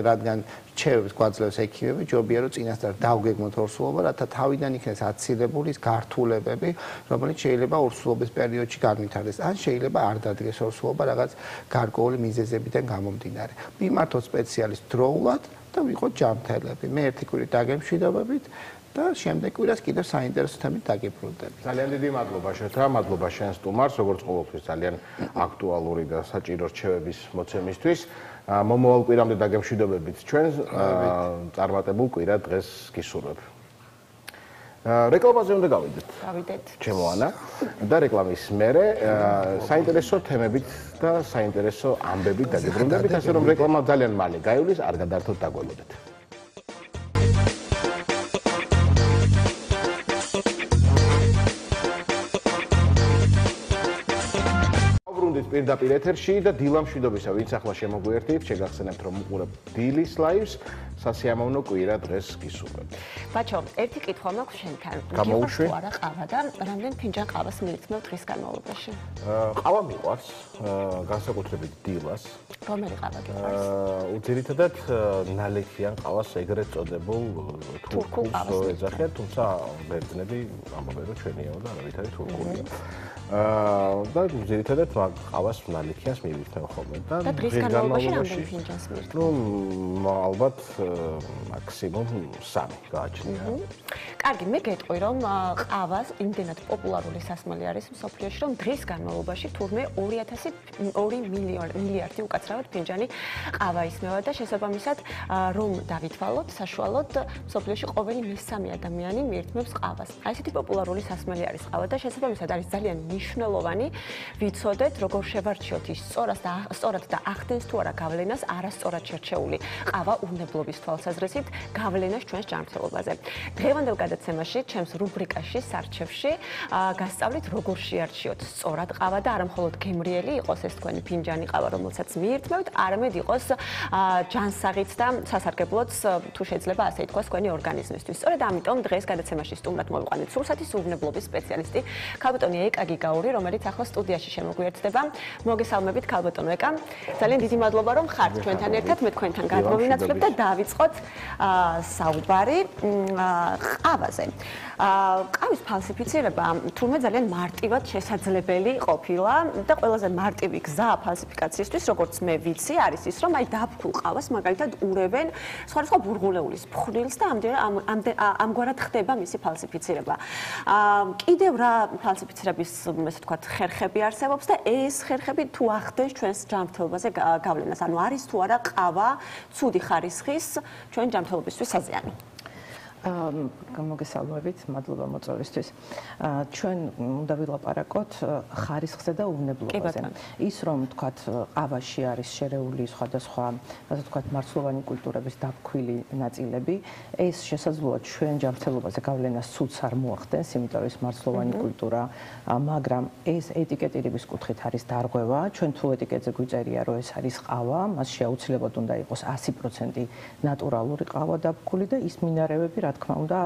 რადგან რჩევებს გვაძლევს ექიმები, ჯობია რომ წინასწარ დავგეგმოთ ორსულობა, რათა თავიდან იქნეს აცილებული ის გართულებები, რომელიც შეიძლება ორსულობის პერიოდში განვითარდეს. ან შეიძლება არ დადგეს ორსულობა რაღაც გარკვეული მიზეზებიდან გამომდინარე. მიმართოთ სპეციალისტს დროულად და ვიყოთ ჯანმრთელები. მე ერთი კვირით დაგემშვიდობებით და შემდეგ კვირას კიდევ საინტერესო თემით დაგიბრუნდებით. ძალიან დიდი მადლობა შეთა, მადლობა შენ სტუმარს, როგორც ყოველთვის ძალიან აქტუალური და საჭირო რჩევების მოცემისთვის. მომავალ კვირამდე დაგემშვიდობებით ჩვენს წარმატებულ კვირა დღეს გისურვებ. რეკლამაზე უნდა გავიდეთ. გავიდეთ. ჩემო ანა და რეკლამის მერე საინტერესო თემებით და საინტერესო ამბებით დაგიბრუნდებით, ასე რომ რეკლამა ძალიან მალე გაივლის, არ გადაართოთ დაგველოდეთ. პირდაპირ ეთერში და დილა მშვიდობისა, ვინც ახლა შემოგვიერთით, შეგახსენებთ, რომ უყურებთ დილის ლაივს, სასიამოვნო კვირა დღეს გისურვებთ. ბაჩო, ერთი კითხვა მაქვს შენთან. გამოუშვი? თუ არა ყავა და რამდენ ფინჯან ყავას მიირთმევ დღის განმავლობაში? ყავა მიყვარს, განსაკუთრებით დილას. რომელი ყავა გიყვარს? უძირითადად ნალექიან ყავას ეგრეთ წოდებულ თურქულს ეძახიან, თუმცა ბერძნები ამბობენ, რომ ჩვენიაო და არავითარი თურქულია. და ძირითადად მაგ ყავას ნალექიანს მივირთმევ ხოლმე და დღის განმავლობაში რამდენ ფინჯანს მივირთმევ? ალბათ მაქსიმუმ 3 გააჩნია. კარგი, მე გეტყვი, რომ ყავას იმდენად პოპულარული სასმელი არის მსოფლიოში, რომ დღის განმავლობაში თურმე 2 მილიარდი უკაცრავად ფინჯანი ყავა ისმევა და შესაბამისად რომ დავითვალოთ, საშუალოდ მსოფლიოში ყოველი მესამე ადამიანი მიირთმევს ყავას. აი ესეთი პოპულარული სასმელი არის ყავა და შესაბამისად არის ძალიან მნიშვნელოვანი ვიცოდეთ, როგორ შევარჩიოთ ის სწორად და ახდენს თუ არა გავლენას არასწორად შერჩეული ყავა უნებლობის თვალსაზრისით გავლენას ჩვენს ჯანმრთელობაზე. დღევანდელ გადაცემაში, ჩემს რუბრიკაში, სარჩევში გასწავლით, როგორ შეარჩიოთ სწორად ყავა და არა მხოლოდ გემრიელი იყოს ეს თქვენი ფინჯანი ყავა, რომელსაც მიირთმევთ, არამედ იყოს ჯანსაღით და სასარგებლოც, თუ შეიძლება ასე ითქვას, თქვენი ორგანიზმისთვის. სწორედ ამიტომ დღეს გადაცემაში სტუმრად მოვიყვანეთ სურსათის უნებლობის სპეციალისტი ქალბატონი ეკა გიგაური, რომელიც ახლა სტუდიაში შემოგვიერთდება. მოგესალმებით ქალბატონო ეკა. ძალიან დიდი მადლობა რომ ხართ ჩვენთან ერთად. მე თქვენთან გადმოვინაცვლებ და დავიწყოთ საუბარი ყავაზე. ყავის ფალსიფიცირება თურმე ძალიან მარტივად შესაძლებელი ყოფილა და ყველაზე მარტივი გზა ფალსიფიკაციისთვის, როგორც მე ვიცი, არის ის, რომ აი დაფქულ ყავას მაგალითად ურევენ სხვადასხვა ბურღულეულის ფხვნილს და ამგვარად ხდება მისი ფალსიფიცირება. კიდევ რა ფალსიფიცირების, ესე ვთქვათ, ხერხები არსებობს და ეს ხერხები თუ ახდენს ჩვენს ჯანმრთელობაზე გავლენას, ანუ არის თუ არა ყავა ცუდი ხარისხის ჩვენ ჯანმრთელობისთვის საზიანი. მოგესალმებით, მადლობა მოწვევისთვის. ჩვენ უნდა ვილაპარაკოთ ხარისხზე და უნებლობაზე. ის რომ თქვათ ყავაში არის შერეული სხვადასხვა, ასე ვთქვათ, მარცვლოვანი კულტურების დაფქვილი ნაწილები, ეს შესაძლოა ჩვენ ჯანმრთელობაზე გავლენას ცუდს არ მოახდენს, იმიტომ ის მარცვლოვანი კულტურა, მაგრამ ეს ეტიკეტირების კუთხით არის დარღვევა. ჩვენ თუ ეტიკეტზე გვიწერია, რომ ეს არის ყავა, მას შეუძლებლად უნდა იყოს 100% ნატურალური ყავა დაფქული და ის მინარევები რა თქმა უნდა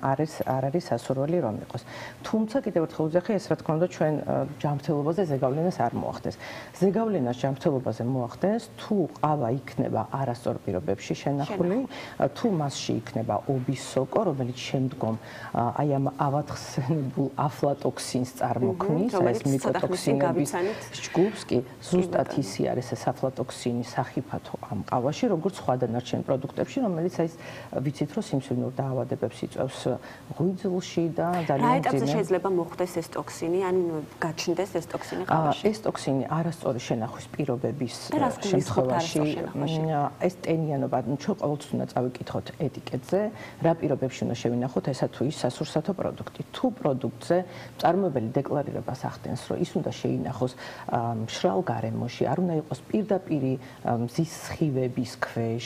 არ არის სასურველი რომ იყოს. თუმცა კიდევ ერთხელ ვუძახი ეს რა თქმა უნდა ჩვენ ჯანმრთელობაზე ზეგავლენას არ მოახდენს. ზეგავლენას ჯანმრთელობაზე მოახდენს თუ ყავა იქნება არასწორ პირობებში შენახული, თუ მასში იქნება ობის სოკო, რომელიც შემდგომ აი ამ ავათხსენებულ აფლატოქსინს წარმოქმნის, ეს მიკოტოქსინების ჯგუფს კი ზუსტად ისი არის ეს აფლატოქსინი სახიფათო ამ ყავაში, როგორც სხვა დანარჩენ პროდუქტებში, რომელიც აი ვიცით რომ სიმსივნურ დაავადებებს იწვევს ღვიძლში და ძალიან რა ეტაპზე შეიძლება მოხდეს ეს ტოქსინი, ან გაჩნდეს ეს ტოქსინი ყავაში? ეს ტოქსინი არასწორი შენახვის პირობების შემთხვევაში ეს ტენიანობა, ჩვენ ყოველთვის უნდა წავიკითხოთ ეტიკეტზე, რა პირობებში უნდა შევინახოთ ესა თუ ის სასურსათო პროდუქტი. თუ პროდუქტზე მწარმოებელი დეკლარირებას ახდენს, რომ ის უნდა შეინახოს მშრალ გარემოში, არ უნდა იყოს პირდაპირი მზის სხივების ქვეშ,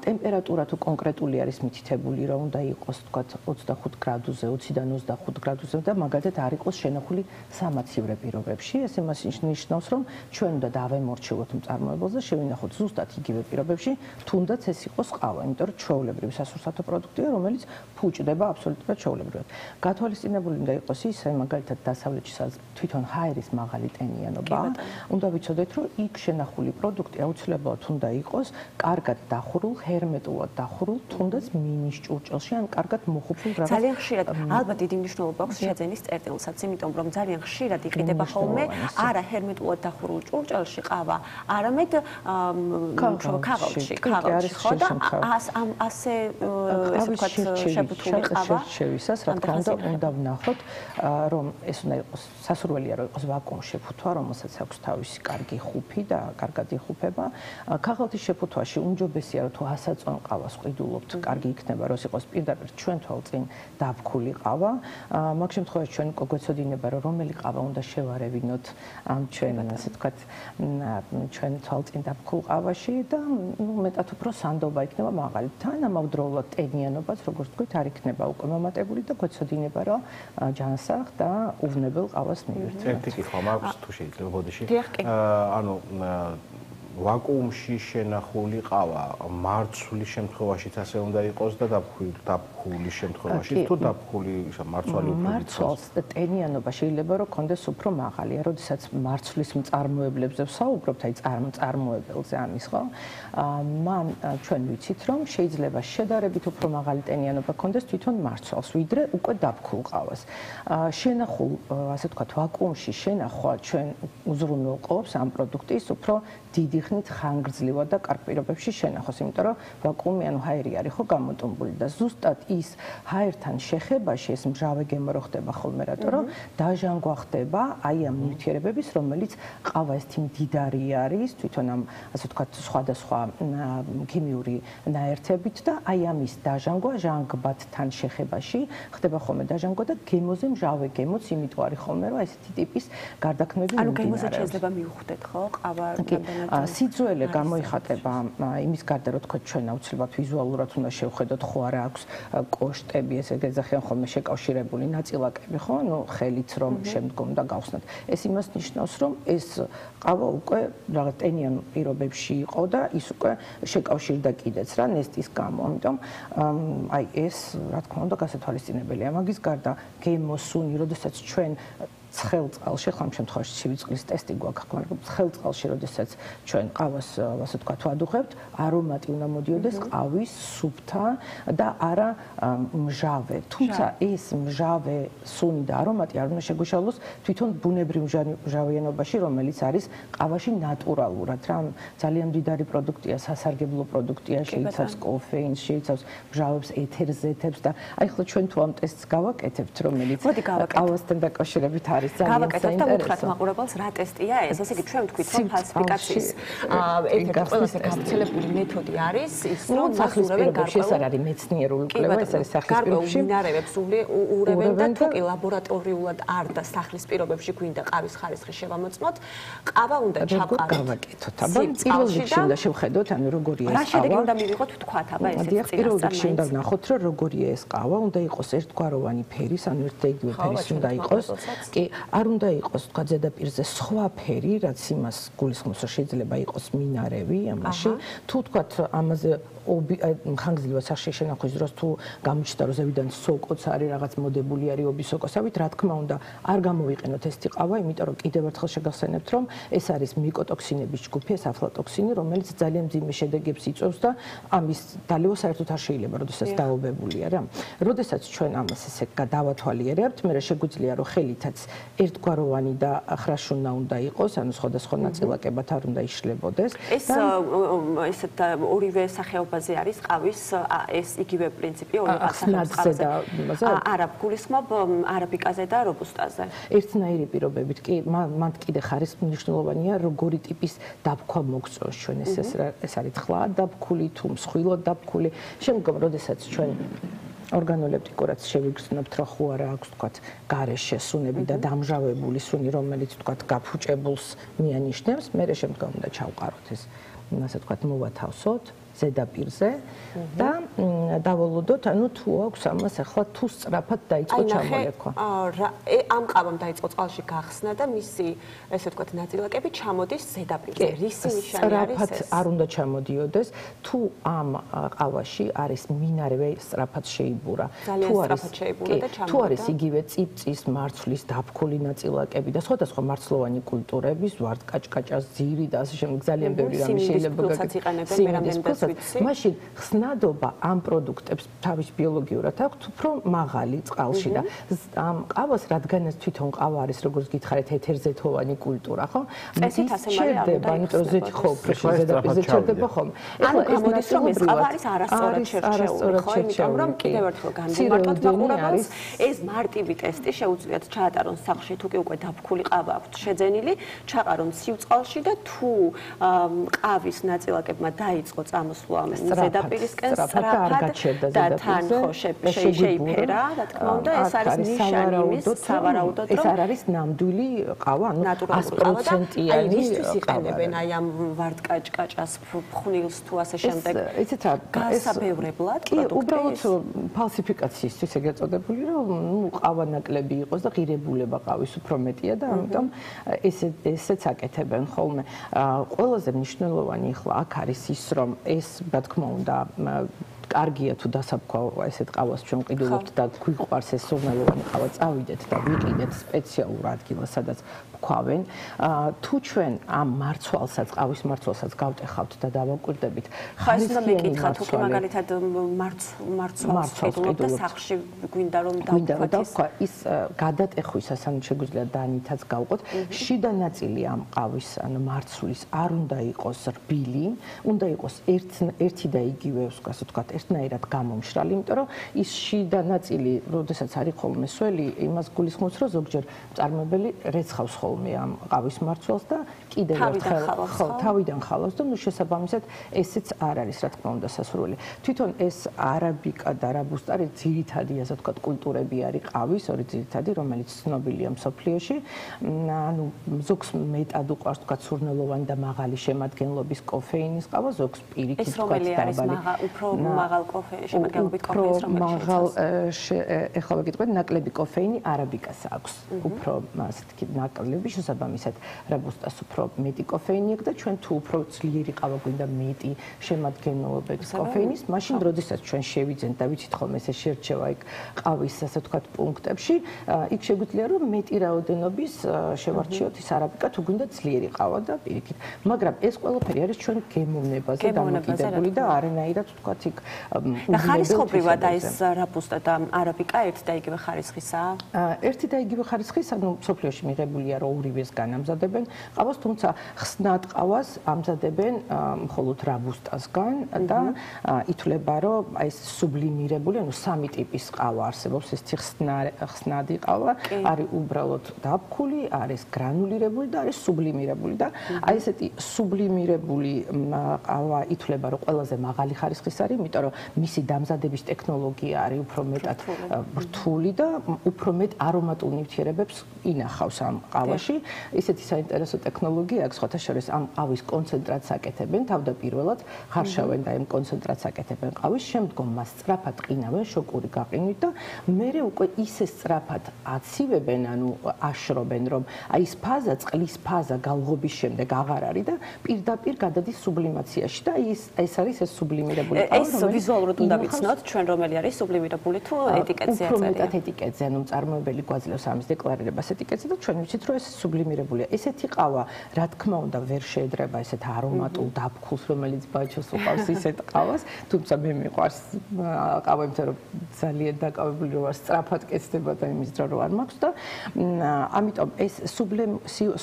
ტემპერატურა თუ კონკრეტული არის მითითებული, რომ უნდა იყოს თქვათ 25 გრადუსზე, 20-დან 25 გრადუსზე და მაგალითად არ იყოს შენახული სამაცივრე პირობებში. ეს იმას ნიშნავს, რომ ჩვენ უნდა დავემორჩილოთ მწარმოებელს და შევინახოთ ზუსტად იგივე პირობებში, თუნდაც ეს იყოს ყავა, იმიტომ რომ ჩვეულებრივი სასურსათო პროდუქტია, რომელიც ფუჭდება აბსოლუტურად ჩვეულებრივად. გათვალისწინებული უნდა იყოს ის, მაგალითად დასავლეთში თვითონ ჰაერის მაღალი ტენიანობა, უნდა ვიცოდეთ, რომ იქ შენახული პროდუქტი აუცილებლად უნდა იყოს კარგად დახურულ, ჰერმეტულად დახურულ, თუნდაც მინის ჭურჭელში, ან კარგად მოხუპულ რაღაც. ძალიან ხშირად, ალბათ დიდი მნიშვნელობა აქვს შეძენის წერტილსაც, იმიტომ რომ ძალიან ხშირად იყიდება ხოლმე არა ჰერმეტულად დახურულ ჭურჭელში ყავა, არამედ ქაღალდში, ხო და ასე ესე ვთქვათ შებუთული ყავა შევისას, რა თქმა უნდა, უნდა ვნახოთ, რომ ეს უნდა იყოს სასურველია, რომ იყოს ვაკუუმ შეფუთვა, რომელსაც აქვს თავისი კარგი ხუფი და კარგად იხუფება. ქაღალდის შეფუთვაში უმჯობესია, რომ თუ ასაწვან ყავას ყიდულობთ, კარგი იქნება, რომ იყოს პირდაპირ ჩვენ თვალწინ დაბქული ყავა. მაგ შემთხვევაში ჩვენ გვეცოდინება, რომ რომელი ყავა უნდა შევარევინოთ ამ ჩვენ ასე ვთქვათ, ჩვენ თვალწინ დაბქულ ყავაში და მეტად უფრო სანდობა იქნება მაღალი. თანამავდროულად ტენიანობაც, როგორც თქვით, არ იქნება უკვე მომატებული და გვეცოდინება, რომ ჯანსაღ და უვნებელ ყავას მივიღებთ. ერთი კითხვა მაქვს, თუ შეიძლება ბოდიში. ანუ ვაკუუმში შენახული ყავა მარცვლის შემთხვევაშიც ასე უნდა იყოს და დაბქული შემთხვევაში თუ დაბქული მარცვალი უფრო მარცვალს ტენიანობა შეიძლება რომ კონდეს უფრო მაღალია, როდესაც მარცვლის მწარმოებლებზე ვსაუბრობთ, აი წარმოებელზე ამის ხო? მან ჩვენ ვიცით რომ შეიძლება შედარებით უფრო მაღალი ტენიანობა კონდეს თვითონ მარცვალს, ვიდრე უკვე დაბქულ ყავას. შენახულ, ასე ვთქვათ, ვაკუუმში შენახვა ჩვენ უზრუნველყოფს ამ პროდუქტის უფრო დიდი ხნით ხანგრძლივად და კარგ პირობებში შენახოს, იმიტომ რომ ვაკუუმი ანუ ჰაერი არის ხო გამოტომბული და ზუსტად ის ჰაერთან შეხებაში ეს მჟავე გემო რო ხდება ხოლმე, რატო რომ დაჟანგვა ხდება აი ამ ნივთიერებების, რომელიც ყავა ეს მდიდარი არის თვითონ ამ ასე ვთქვათ სხვადასხვა ქიმიური ნაერთებით და აი ამის დაჟანგვა ჟანგბადთან შეხებაში ხდება ხოლმე დაჟანგვა და გემოზე მჟავე გემოც იმიტომ არის ხოლმე, რომ ესეთი ტიპის გარდაქმნები ანუ გემოზე შეიძლება მივხვდეთ ხო ყავა სიძველე გამოიხატება იმის გარდა რომ თქვა ჩვენ აუცილებლად ვიზუალურად უნდა შევხედოთ ხო არა აქვს კოშტები ესე გეძახიან ხოლმე შეკავშირებული ნაწილაკები ხო ანუ ხელით რომ შემდგომ და გავხსნათ ეს იმას ნიშნავს რომ ეს ყავა უკვე რაღაც ტენიან პირობებში იყო და ის უკვე შეკავშირდა კიდეც რა ნესტის გამო ამიტომ აი ეს რა თქმა უნდა გასათვალისწინებელია მაგის გარდა გემოსუნი როდესაც ჩვენ ცხელ წყალში, ხომ შემთხვევაში ცივი წყლის ტესტი გვაქვს, მაგრამ ცხელ წყალში, როდესაც ჩვენ ყავას, ასე ვთქვათ, ვადუხებთ, არომატი უნდა მოდიოდეს ყავის სუფთა და არა მჟავე. თუმცა ეს მჟავე სუნი და არომატი არ უნდა შეგვიშალოს თვითონ ბუნებრივ მჟავიანობაში, რომელიც არის ყავაში ნატურალურად. რა ძალიან მდიდარი პროდუქტია, სასარგებლო პროდუქტია, შეიცავს კოფეინს, შეიცავს მჟავებს, ეთერზეთებს და აი ხო ჩვენ თუ ამ ტესტს გავაკეთებთ, რომელიც ყავასთან დაკავშირებით გავაკეთოთ და უთხრათ მაყურებელს რა ტესტია ეს. ესე იგი ჩვენ ვთქვით რომ ფალსიფიკაციის ერთ-ერთი ყველაზე გავრცელებული მეთოდი არის ის რომ მასურებენ გარკვეულ ეს არის მეცნიერული კვლევა, ეს არის სახლის პირობებში მინარევებს ურევენ და თუ კი ლაბორატორიულად არ და სახლის პირობებში გვინდა ყავის ხარისხი შევამოწმოთ, ყავა უნდა ჩავყაროთ. გავაკეთოთ. აბა პირველ რიგში უნდა შევხედოთ, ანუ როგორია ეს ყავა. რა შედეგი უნდა მივიღოთ ვთქვათ, აბა ესეთი წინასწარ. პირველ რიგში უნდა ვნახოთ რომ როგორია ეს ყავა, უნდა იყოს ერთგვაროვანი ფერის, ანუ ერთ და იგივე ფერის უნდა იყოს. კი არ უნდა იყოს თქვა ზედაპირზე სხვა ფერი, რაც იმას გულისხმობს, რომ შეიძლება იყოს მინარევი ამაში. თუ თქვა ამაზე ხანგრძლივად სახში შენახვის დროს თუ გამოჩნდა რომ ზევიდან სოკოც არის რაღაც მოდებული არის ობისოკოსავით, რა თქმა უნდა, არ გამოვიყენოთ ეს ტიყავა, იმიტომ რომ კიდევ ერთხელ შეგახსენებთ, რომ ეს არის მიკოტოქსინების ჯგუფი, ეს აფლატოქსინი, რომელიც ძალიან მძიმე შედეგებს იწვევს და ამის დალევა საერთოდ არ შეიძლება, როდესაც დაავადებულია რა. როდესაც ჩვენ ამას ესე დავათვალიერებთ, მე შეგვიძლია რომ ხელითაც ერთგვაროვანი და ხრაშუნა უნდა იყოს, ანუ სხვადასხვა ნაწილაკებად არ უნდა იშლებოდეს. ეს ესეთ ორივე სახეობაზე არის ყავის ეს იგივე პრინციპი ორივე სახეობაზე. არა, გულისხმობ არაბიკაზე და რობუსტაზე. ერთნაირი პირობებით კი, მან კიდე ხარის მნიშვნელოვანია, როგორი ტიპის დაბქვა მოგწონს ჩვენ ეს არის თხლა დაბქული თუ მსხვილად დაბქული. შემდგომ, როდესაც ჩვენ ორგანოლეპტიკურად შევიგრძნობთ, რომ ხო არა აქვს თქვათ გარეშე სუნები და დამჟავებული სუნი, რომელიც თქვათ გაფუჭებულს მიანიშნებს, მე შემდგომ უნდა ჩავყაროთ ეს, ასე თქვათ, მოვათავსოთ ზედაპირზე და დავალოდოთ, ანუ თუ აქვს ამას ახლა თუ სწრაფად დაიწყო ჩამოლეკვა. ამ ყავამ დაიწყო წყალში გახსნა და მისი, ესე ვთქვათ, ნაწილაკები ჩამოდის ზედაპირზე. რისი ნიშანი არის ეს? სწრაფად არ უნდა ჩამოდიოდეს, თუ ამ ყავაში არის მინარევე სწრაფად შეიბურა. ძალიან სწრაფად შეიბურა და ჩამოვიდა. თუ არის იგივე წიფწის, მარცვლის, დაბქული ნაწილაკები და სხვადასხვა მარცვლოვანი კულტურების, ვარდკაჭკაჭას, ძირი და ასე შემდეგ ძალიან ბევრი რამე შეიძლება გაკეთდეს. მაშინ ხსნადობა ამ პროდუქტებს თავის ბიოლოგიურად აქვს უფრო მაღალი წყალში და ამ ყავას, რადგანაც თვითონ ყავა არის, როგორც გითხარით, ეთერზეთოვანი კულტურა, ხო? წესით ასე მალე არ უნდა ნიტროზეთი ხო, ზედაპირზე ჩერდება ხომ? ანუ გამოდის რომ ეს ყავა არის არასწორად შერჩეული, ხო? იმიტომ რომ კიდევ ერთხელ განვიმარტოთ მაყურებელს, ეს მარტივი ტესტი შეუძლიათ ჩაატარონ სახლში, თუ კი უკვე დაბქული ყავა აქვთ შეძენილი, ჩაყარონ სივწყალში და თუ ყავის ნაწილაკებმა დაიწყო წამოსვლა ზედაპირისკენ სწრაფად და თან ხო შეიფერა, რა თქმა უნდა, ეს არის ნიშანი იმის, სავარაუდოდ, რომ ეს არ არის ნამდვილი ყავა, ანუ 100%-იანი იმისთვის იყენებენ აი ამ ვარდკაჭკაჭას, ფხვნილს თუ ასე შემდეგ. იცით რა, გასაბევრებლად პროდუქტი. უბრალოდ ფალსიფიკაციისთვის ეგ ეწოდებული, რომ ყავა ნაკლები იყოს და ღირებულება ყავის უფრო მეტია და ამიტომ ესეც აკეთებენ ხოლმე. ყველაზე მნიშვნელოვანი ახლა აქ არის ის, რომ ეს, რა თქმა უნდა, კარგია თუ დასაბქვა ესეთ ყავას ჩვენ ყიდულობთ და გვიყვარს ეს სურნელოვანი ყავა, წავიდეთ და ვიყიდეთ სპეციალურ ადგილას, სადაც ვქვავენ. თუ ჩვენ ამ მარცვალსაც, ყავის მარცვალსაც გავტეხავთ და დავაკვირდებით, ხარისხიანი თუ კი მაგალითად მარცვალს ყიდულობთ და სახლში გვინდა რომ დავქვა, ის გადატეხვისას, ანუ შეგვიძლია დანითაც გავყოთ, შიდა ნაწილი ამ ყავის, ანუ მარცვლის არ უნდა იყოს რბილი, უნდა იყოს ერთი და იგივე, ასე ვთქვათ, ერთნაირად გამომშრალი, იმიტომ რომ ის შიდა ნაწილი, როდესაც არის ხოლმე სველი, имас გულისხმობს, რომ ზოგჯერ მწარმოებელი რეცხავს ხოლმე ამ ყავის მარცვალს და კიდევ ერთხელ თავიდან ხალავს და ნუ შესაბამისად ესეც არ არის, რა თქმა უნდა, სასურველი. თვითონ ეს არაბიკა და რაბუსტა არის ძირითადი, ასე ვთქვათ, კულტურები არის ყავის, ორი ძირითადი, რომელიც ცნობილია მსოფლიოში. ანუ ზოგს მეტად უყვარს, ვთქვათ, სურნელოვანი და მაღალი შემადგენლობის კოფეინის ყავა, ზოგს პირიქით, ვთქვათ, დაბალი. უფრო მაღალ შემადგენლობით კოფეინის რომელიც ეხლა ვეკითხეთ, ნაკლები კოფეინი არაბიკას აქვს. უფრო ასე ვთქვით, ნაკლები შესაბამისად რაბუსტას უფრო მეტი კოფეინი აქვს და ჩვენ თუ უფრო ძლიერი ყავა გვინდა მეტი შემადგენლობით კოფეინის, მაშინ როდესაც ჩვენ შევიძენთ და ვიცით ხოლმე ესე შერჩევა იქ ყავის, ასე ვთქვათ, პუნქტებში, იქ შეგვიძლია რომ მეტი რაოდენობის შევარჩიოთ ის არაბიკა თუ გვინდა ძლიერი ყავა და პირიქით. მაგრამ ეს ყველაფერი არის ჩვენ გემოვნებაზე დამოკიდებული და არანაირად ვთქვათ იქ და ხარისხობრივად ეს რაბუსტა და არაბიკა ერთი და იგივე ხარისხისაა? ერთი და იგივე ხარისხის, ანუ მსოფლიოში მიღებულია რომ ორივეს განამზადებენ ყავას, თუმცა ხსნად ყავას ამზადებენ მხოლოდ რაბუსტასგან და ითვლება რომ ეს სუბლიმირებული, ანუ სამი ტიპის ყავა არსებობს, ეს ხსნადი ყავა, არის უბრალოდ დაბქული, არის გრანულირებული და არის სუბლიმირებული და აი ესეთი სუბლიმირებული ყავა ითვლება რომ ყველაზე მაღალი ხარისხის არის, იმიტომ რომ მისი დამზადების ტექნოლოგია არის უფრო მეტად რთული და უფრო მეტ არომატულ ნივთიერებებს ინახავს ამ ყავაში. ისეთი საინტერესო ტექნოლოგია აქვს, სხვათა შორის ამ ყავის კონცენტრატს აკეთებენ თავდაპირველად, ხარშავენ და იმ კონცენტრატს აკეთებენ ყავის, შემდგომ მას სწრაფად ყინავენ შოკური გაყინვით და მერე უკვე ისე სწრაფად აცივებენ, ანუ აშრობენ, რომ აი ეს ფაზა, წყლის ფაზა გალღობის შემდეგ აღარ არის და პირდაპირ გადადის სუბლიმაციაში და ეს არის ეს სუბლიმირებული ყავა, ეს ვიზუალურად უნდა ვიცნოთ ჩვენ რომელი არის სუბლიმირებული თუ ეტიკეტზე აწერია. უფრო მეტად ეტიკეტზე, ანუ მწარმოებელი გვაძლევს ამის დეკლარირებას ეტიკეტზე და ჩვენ ვიცით, რომ ეს სუბლიმირებულია. ესეთი ყავა, რა თქმა უნდა, ვერ შეედრება ესეთ არომატულ დაფქულს, რომელიც ბაჩოს უყავს ისეთ ყავას, თუმცა მე მიყვარს ყავა, იმიტომ რომ ძალიან დაკავებული ვარ, სწრაფად კეთდება და იმის დრო არ მაქვს და ამიტომ ეს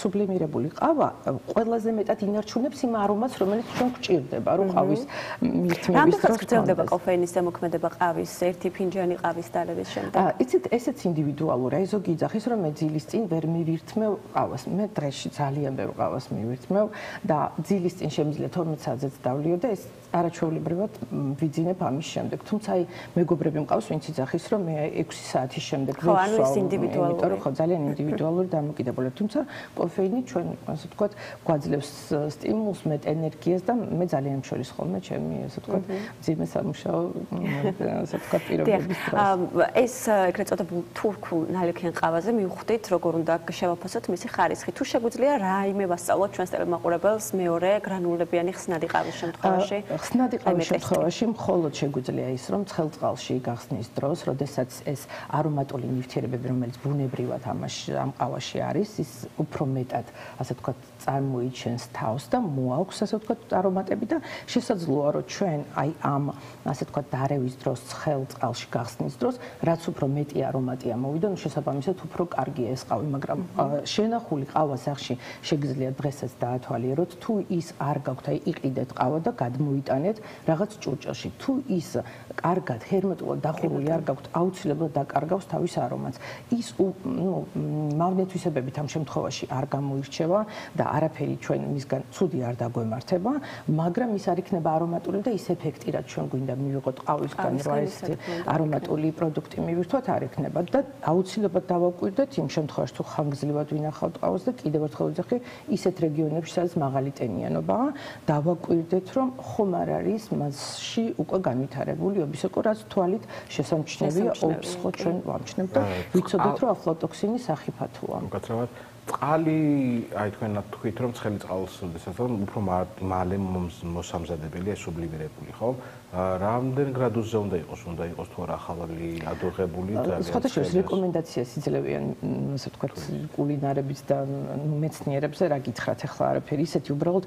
სუბლიმირებული ყავა ყველაზე მეტად ინარჩუნებს იმ არომატს, რომელიც ჩვენ გვჭირდება, რომ ყავის მირთმების დროს გრძელდება კოფეინის ზემოქმედება ყავის ერთი ფინჯანი ყავის დალევის შემდეგ. იცით, ესეც ინდივიდუალურია. ზოგი იძახის, რომ მე ძილის წინ ვერ მივირთმევ ყავას. მე დღეში ძალიან ბევრ ყავას მივირთმევ და ძილის წინ შემიძლია 12 საათზეც დავლიო და ეს არაჩვეულებრივად ვიძინებ ამის შემდეგ. თუმცა აი მეგობრები მყავს, ვინც იძახის, რომ მე 6 საათის შემდეგ ანუ ეს ინდივიდუალურია. იმიტომ რომ ხო ძალიან ინდივიდუალური დამოკიდებულება. თუმცა კოფეინი ჩვენ ასე ვთქვათ, გვაძლევს სტიმულს, მეტ ენერგიას და მე ძალიან მშველის ხოლმე ჩემი ასე ვთქვათ, ძიმე სამუშაო ასე ვთქვათ პირობების დროს. ეს ეგრეთ წოდებულ თურქულ ნალექიან ყავაზე მივხვდით, როგორ უნდა შევაფასოთ მისი ხარისხი. თუ შეგვიძლია რაიმე ვასწავლოთ ჩვენს ტელემაყურებელს მეორე გრანულებიანი ხსნადი ყავის შემთხვევაში? ხსნადი ყავის შემთხვევაში მხოლოდ შეგვიძლია ის, რომ ცხელ წყალში გახსნის დროს, როდესაც ეს არომატული ნივთიერებები, რომელიც ბუნებრივად ამ ყავაში არის, ის უფრო მეტად, ასე ვთქვათ, წარმოიჩენს თავს და მოაქვს, ასე ვთქვათ, არომატები და შესაძლოა, რომ ჩვენ აი ამ, ასე ვთქვათ, დარევის დროს, ცხელ წყალში გახსნის დროს, რაც უფრო მეტი არომატი ამოვიდა, ნუ შესაბამისად უფრო კარგია ეს ყავი, მაგრამ შენახული ყავა სახში შეგიძლიათ დღესაც დაათვალიეროთ, თუ ის არ გაქვთ, აი იყიდეთ ყავა და გადმოიტანეთ რაღაც ჭურჭელში. თუ ის კარგად ჰერმეტულად დახურული არ გაქვთ, აუცილებლად დაკარგავს თავის არომატს. ის მავნეთვისებებით ამ შემთხვევაში არ გამოირჩევა და არაფერი ჩვენ მისგან ცუდი არ დაგვემართება, მაგრამ ის არ იქნება არომატული და ის ეფექტი, რაც ჩვენ გვინდა მივიღოთ ყავისგან, რა ეს არომატული პროდუქტი მივირთვათ, არ იქნება და აუცილებლად დავაკვირდეთ იმ შემთხვევაში, თუ ხანგრძლივად ვინახავთ ყავს და კიდევ ერთხელ ვიძახი, ისეთ რეგიონებში, სადაც მაღალი ტენიანობაა, დავაკვირდეთ, რომ ხომ არ არის მასში უკვე განვითარებული ობისოკო, რაც თვალით შესამჩნევია, ობს ხო ჩვენ ვამჩნევთ და ვიცოდეთ, რომ აფლატოქსინი სახიფათოა. უკაცრავად წყალი, აი თქვენ თქვით, რომ ცხელი წყალს უფრო მალე მოსამზადებელია სუბლიმირებული, ხო? რამდენ გრადუსზე უნდა იყოს? უნდა იყოს თუ არა ახალი ადუღებული და სხვათა შორის რეკომენდაციას იძლევიან, ასე ვთქვათ, კულინარებიც და მეცნიერებზე რა გითხრათ ახლა არაფერი, ისეთი უბრალოდ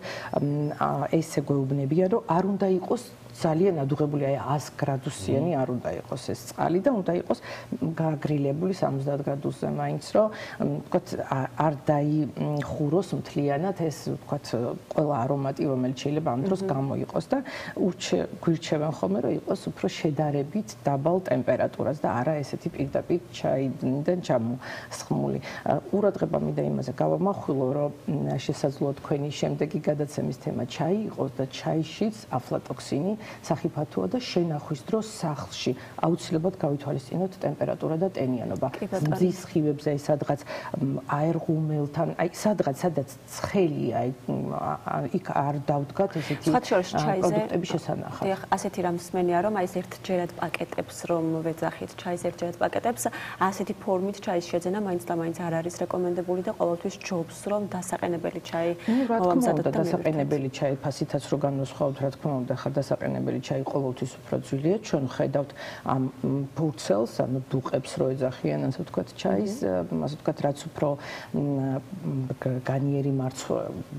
ესე გვეუბნებიან, რომ არ უნდა იყოს ძალიან ადუღებული, აი 100 გრადუსიანი არ უნდა იყოს ეს წყალი და უნდა იყოს გაგრილებული 70 გრადუსზე მაინც, რომ ვთქვათ არ დაიხუროს მთლიანად ეს ვთქვათ ყველა არომატი, რომელიც შეიძლება ამ დროს გამოიყოს და გვირჩევენ ხოლმე, რომ იყოს უფრო შედარებით დაბალ ტემპერატურას და არა ესეთი პირდაპირ ჩაიდან ჩამოსხმული. ყურადღება მინდა იმაზე გავამახვილო, რომ შესაძლოა თქვენი შემდეგი გადაცემის თემა ჩაი იყოს და ჩაიშიც აფლატოქსინი სახიფათოა და შენახვის დროს სახლში აუცილებლად გავითვალისწინოთ ტემპერატურა და ტენიანობა. მზის სხივებზე, სადღაც აერღუმელთან, აი სადაც ცხელია, იქ არ დავდგათ ესეთი პროდუქტების შესანახად. დიახ, ასეთი რამს მენია, რომ აი ეს ერთჯერად პაკეტებს რომ ვეძახით, ჩაის ერთჯერად პაკეტებს, ასეთი ფორმით ჩაის შეძენა მაინც და მაინც არ არის რეკომენდებული და ყოველთვის ჯობს, რომ დასაყენებელი ჩაი მომზადოთ და დასაყენებელი ჩაი ფასითაც რო განვასხვაოთ, რა თქმა უნდა, ხა დასაყენებელი ჩაი ყოველთვის უფრო ძვირია. ჩვენ ხედავთ ამ ფურცელს, ანუ დუყებს რო ეძახიან, ასე ვთქვათ, ჩაის, ასე ვთქვათ, რაც უფრო განიერი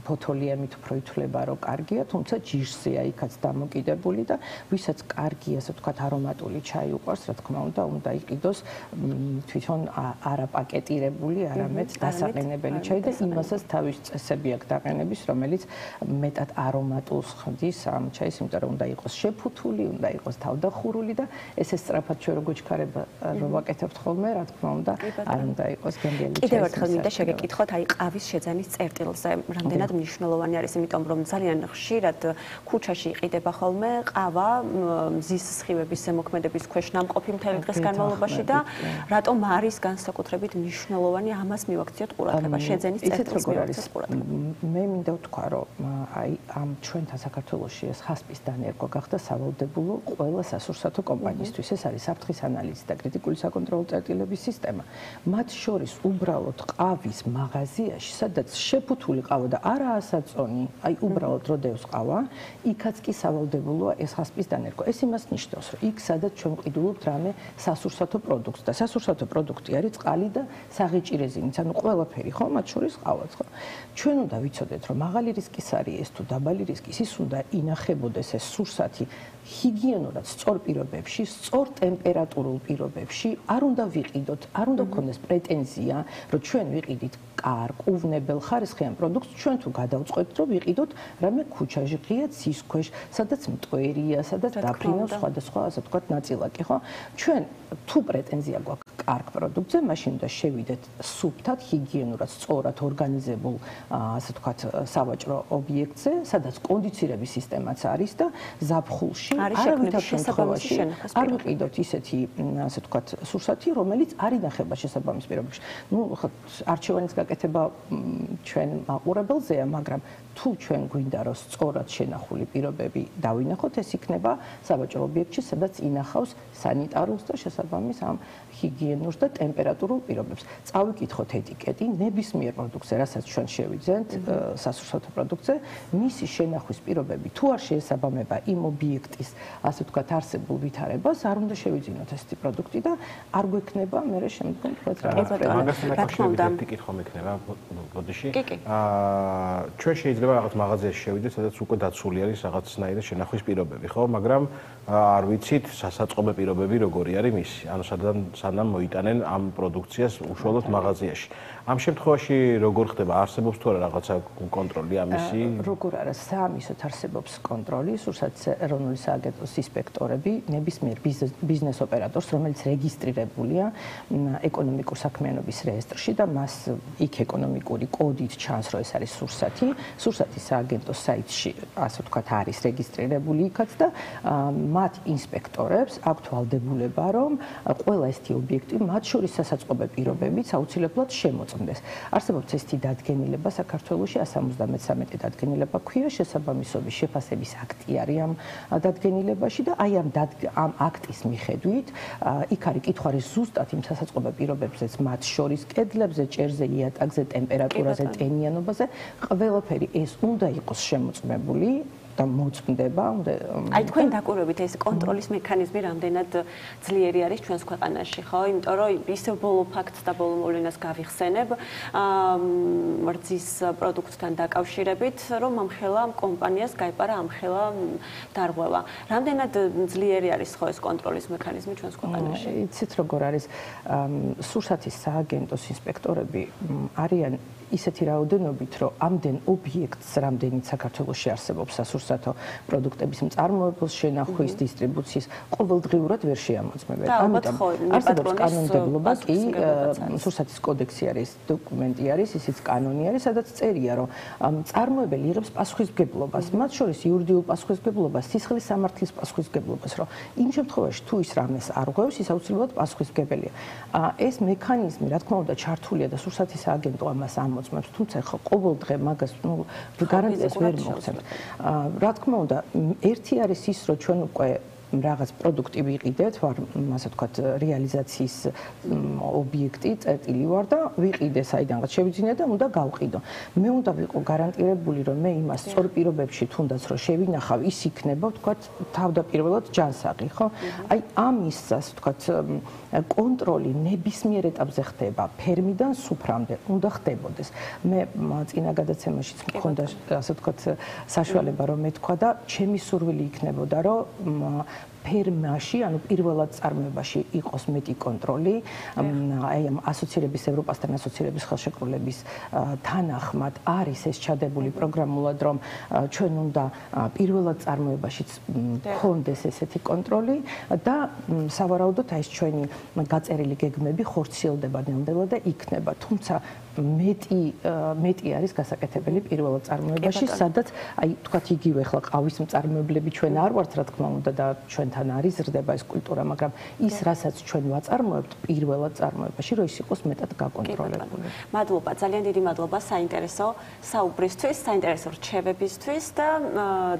ფოთოლიემით უფრო ითვლება, რომ კარგია, თუმცა ჯირსია იქაც დამოკიდებული და ვისაც კარგი, ასე ვთქვათ, არომატული ჩაი უყვარს, რა თქმა უნდა იყიდოს თვითონ არაპაკეტირებული, არამედ დასაყენებელი ჩაი და იმასაც თავის წესები აქვს დაყენების, რომელიც მეტად არომატულს ხდის ამ ჩაის, იმიტომ რომ უნდა იყოს შეფუთული, უნდა იყოს თავდახურული და ესე სწრაფად ჩვენ რო გვიჩქარება რომ ვაკეთებთ ხოლმე, რა თქმა უნდა, არ უნდა იყოს გემრიელი. კიდევ ერთხელ მინდა შეგეკითხოთ, აი ყავის შეძენის წერტილზე რამდენად მნიშვნელოვანი არის, იმიტომ რომ ძალიან ხშირად ქუჩაში იყიდება ხოლმე ყავა მზის სხივების ზემოქმედების ქვეშ ნამყოფი მთელი დღის განმავლობაში და რატომ არის განსაკუთრებით მნიშვნელოვანი ამას მივაქციოთ ყურადღება შეძენის წერტილს მივაქციოთ ყურადღება. მე მინდა ვთქვა, რომ აი ამ ჩვენთან საქართველოში ეს ხასპის დანერგვა გახდა სავალდებულო ყველა სასურსათო კომპანიისთვის. ეს არის საფრთხის ანალიზი და კრიტიკული საკონტროლო წერტილების სისტემა. მათ შორის უბრალოდ ყავის მაღაზიაში, სადაც შეფუთული ყავა და არაა საწონი, აი უბრალოდ როდეოს ყავა, იქაც კი სავალდებულოა ეს ხასპის დანერგვა. ეს იმას ნიშნავს, რომ იქ სადაც ჩვენ ვყიდულობთ რამე სასურსათო პროდუქტს და სასურსათო პროდუქტი არის წყალი და საღიჭი რეზინიც, ანუ ყველაფერი, ხო, მათ შორის ყავაც, ხო. ჩვენ უნდა ვიცოდეთ, რომ მაღალი რისკის არის ეს თუ დაბალი რისკის, ის უნდა ინახებოდეს ეს სურსათი ჰიგიენურად სწორ პირობებში, სწორ ტემპერატურულ პირობებში, არ უნდა ვიყიდოთ, არ უნდა გქონდეს პრეტენზია, რომ ჩვენ ვიყიდით კარგ, უვნებელ, ხარისხიან პროდუქტს, ჩვენ თუ გადავწყვეტთ, რომ ვიყიდოთ რამე ქუჩაში ღია ცის ქვეშ, სადაც მტვერია, სადაც დაფრინავს სხვადასხვა, ასე ვთქვათ, ნაწილაკი, ხო? ჩვენ თუ პრეტენზია გვაქვს კარგ პროდუქტზე, მაშინ უნდა შევიდეთ სუფთად, ჰიგიენურად, სწორად ორგანიზებულ, ასე ვთქვათ, სავაჭრო ობიექტზე, სადაც კონდიცირების სისტემაც არის და ზაფხულში არავითარ შემთხვევაში არ ვიყიდოთ ისეთი, ასე ვთქვათ, სურსათი, რომელიც არ ინახება შესაბამის პირობებში. ნუ არჩევანის გაკეთება ჩვენ მაყურებელზეა, მაგრამ თუ ჩვენ გვინდა რომ სწორად შენახული პირობები დავინახოთ, ეს იქნება სავაჭრო ობიექტში, სადაც ინახავს სანიტარულს და შესაბამის ამ ჰიგიენურს და ტემპერატურულ პირობებს. წავიკითხოთ ეტიკეტი ნებისმიერ პროდუქტზე, რასაც ჩვენ შევიძენთ სასურსათო პროდუქტზე, მისი შენახვის პირობები თუ არ შეესაბამება იმ ობიექტის, ასე ვთქვათ, არსებულ ვითარებას, არ უნდა შევიძინოთ ესეთი პროდუქტი და არ გვექნება მერე შემდგომ თქვათ რა თქმა უნდა ერთი კითხვა მექნება ბოდიში. ჩვენ შეიძლება რაღაც მაღაზიაში შევიდეთ, სადაც უკვე დაცული არის რაღაცნაირი შენახვის პირობები, ხო? მაგრამ არ ვიცით სასაწყობე პირობები როგორი არის მისი. ანუ სანამ მოიტანენ ამ პროდუქციას უშუალოდ მაღაზიაში. ამ შემთხვევაში როგორ ხდება? არსებობს თუ არა რაღაცა კონტროლი ამისი? როგორ არა, საამისოდ არსებობს კონტროლი, სურსათის ეროვნული სააგენტოს ინსპექტორები, ნებისმიერ ბიზნეს ოპერატორს, რომელიც რეგისტრირებულია ეკონომიკურ საქმიანობის რეესტრში და მას იქ ეკონომიკური კოდით ჩანს, რომ ეს არის სურსათი. სურსათის სააგენტოს საიტში, ასე ვთქვათ, არის რეგისტრირებული იქაც და მათ ინსპექტორებს აქვთ ვალდებულება, რომ ყველა ესეთი ობიექტი, მათ შორის სასაწყობე პირობებიც აუცილებლად შემოწმდეს. არსებობს ესეთი დადგენილება საქართველოში 173 დადგენილება ქვია, შესაბამისობის შეფასების აქტი არის ამ დადგენილებაში და აი ამ აქტის მიხედვით იქ არის კითხვარი ზუსტად იმ სასაწყობე პირობებზეც, მათ შორის კედლებზე, ჭერზე, იატაკზე, ტემპერატურაზე, ტენიანობაზე, ყველაფერი ეს უნდა იყოს შემოწმებული და მოწმდება. აი თქვენ დაკვირვებით ეს კონტროლის მექანიზმი რამდენად ძლიერი არის ჩვენს ქვეყანაში, ხო? იმიტომ რომ ისევ ბოლო ფაქტს და ბოლო მოვლენას გავიხსენებ რძის პროდუქტთან დაკავშირებით, რომ ამხელა კომპანიას გაიპარა ამხელა დარღვევა. რამდენად ძლიერი არის ხო ეს კონტროლის მექანიზმი ჩვენს ქვეყანაში? იცით როგორ არის სურსათის სააგენტოს ინსპექტორები არიან ისეთი რაოდენობით, რომ ამდენ ობიექტს, რამდენიც საქართველოში არსებობს სასურსათო პროდუქტების მწარმოებელს, შენახვის, დისტრიბუციის, ყოველდღიურად ვერ შეამოწმებენ. ამიტომ არსებობს კანონმდებლობა, კი, სურსათის კოდექსი არის, დოკუმენტი არის, ისიც კანონი არის, სადაც წერია, რომ მწარმოებელი იღებს პასუხისმგებლობას, მათ შორის იურიდიულ პასუხისმგებლობას, სისხლის სამართლის პასუხისმგებლობას, რომ იმ შემთხვევაში თუ ის რამეს არ ღვევს, ის აუცილებლად პასუხისმგებელია. ეს მექანიზმი, რა თქმა უნდა, ჩართულია და სურსათის სააგენტო ამას თუმცა ხო ყოველ დღე მაგას გარანტიას ვერ მოგცემთ. რა თქმა უნდა, ერთი არის ის, რომ ჩვენ უკვე რაღაც პროდუქტი ვიყიდეთ, ვარ, ასე ვთქვათ, რეალიზაციის ობიექტი, წერტილი ვარ და ვიყიდე საიდანღაც შევიძინე და უნდა გავყიდო. მე უნდა ვიყო გარანტირებული, რომ მე იმას სწორ პირობებში თუნდაც რომ შევინახავ, ის იქნება, ვთქვათ, თავდაპირველად ჯანსაღი, ხო? აი ამის, ასე ვთქვათ, კონტროლი ნებისმიერ ეტაპზე ხდება, ფერმიდან სუფრამდე უნდა ხდებოდეს. მე წინა გადაცემაშიც მქონდა, ასე ვთქვათ, საშუალება რომ მეთქვა და ჩემი სურვილი იქნებოდა, რომ ფერმაში, ანუ პირველად წარმოებაში იყოს მეტი კონტროლი, აი ამ ასოცირების ევროპასთან ასოცირების ხელშეკრულების თანახმად არის ეს ჩადებული პროგრამულად, რომ ჩვენ უნდა პირველად წარმოებაშიც გქონდეს ესეთი კონტროლი და სავარაუდოდ აი ეს ჩვენი გაწერილი გეგმები ხორციელდება ნელ-ნელა და იქნება, თუმცა მეტი არის გასაკეთებელი პირველად წარმოებაში, სადაც აი თქვათ იგივე ახლა ყავის მწარმოებლები ჩვენ არ ვართ, რა თქმა უნდა და ჩვენთან არის ზრდება ეს კულტურა, მაგრამ ის რასაც ჩვენ ვაწარმოებთ პირველად წარმოებაში, რომ ის იყოს მეტად გაკონტროლებული. მადლობა, ძალიან დიდი მადლობა საინტერესო საუბრისთვის, საინტერესო რჩევებისთვის და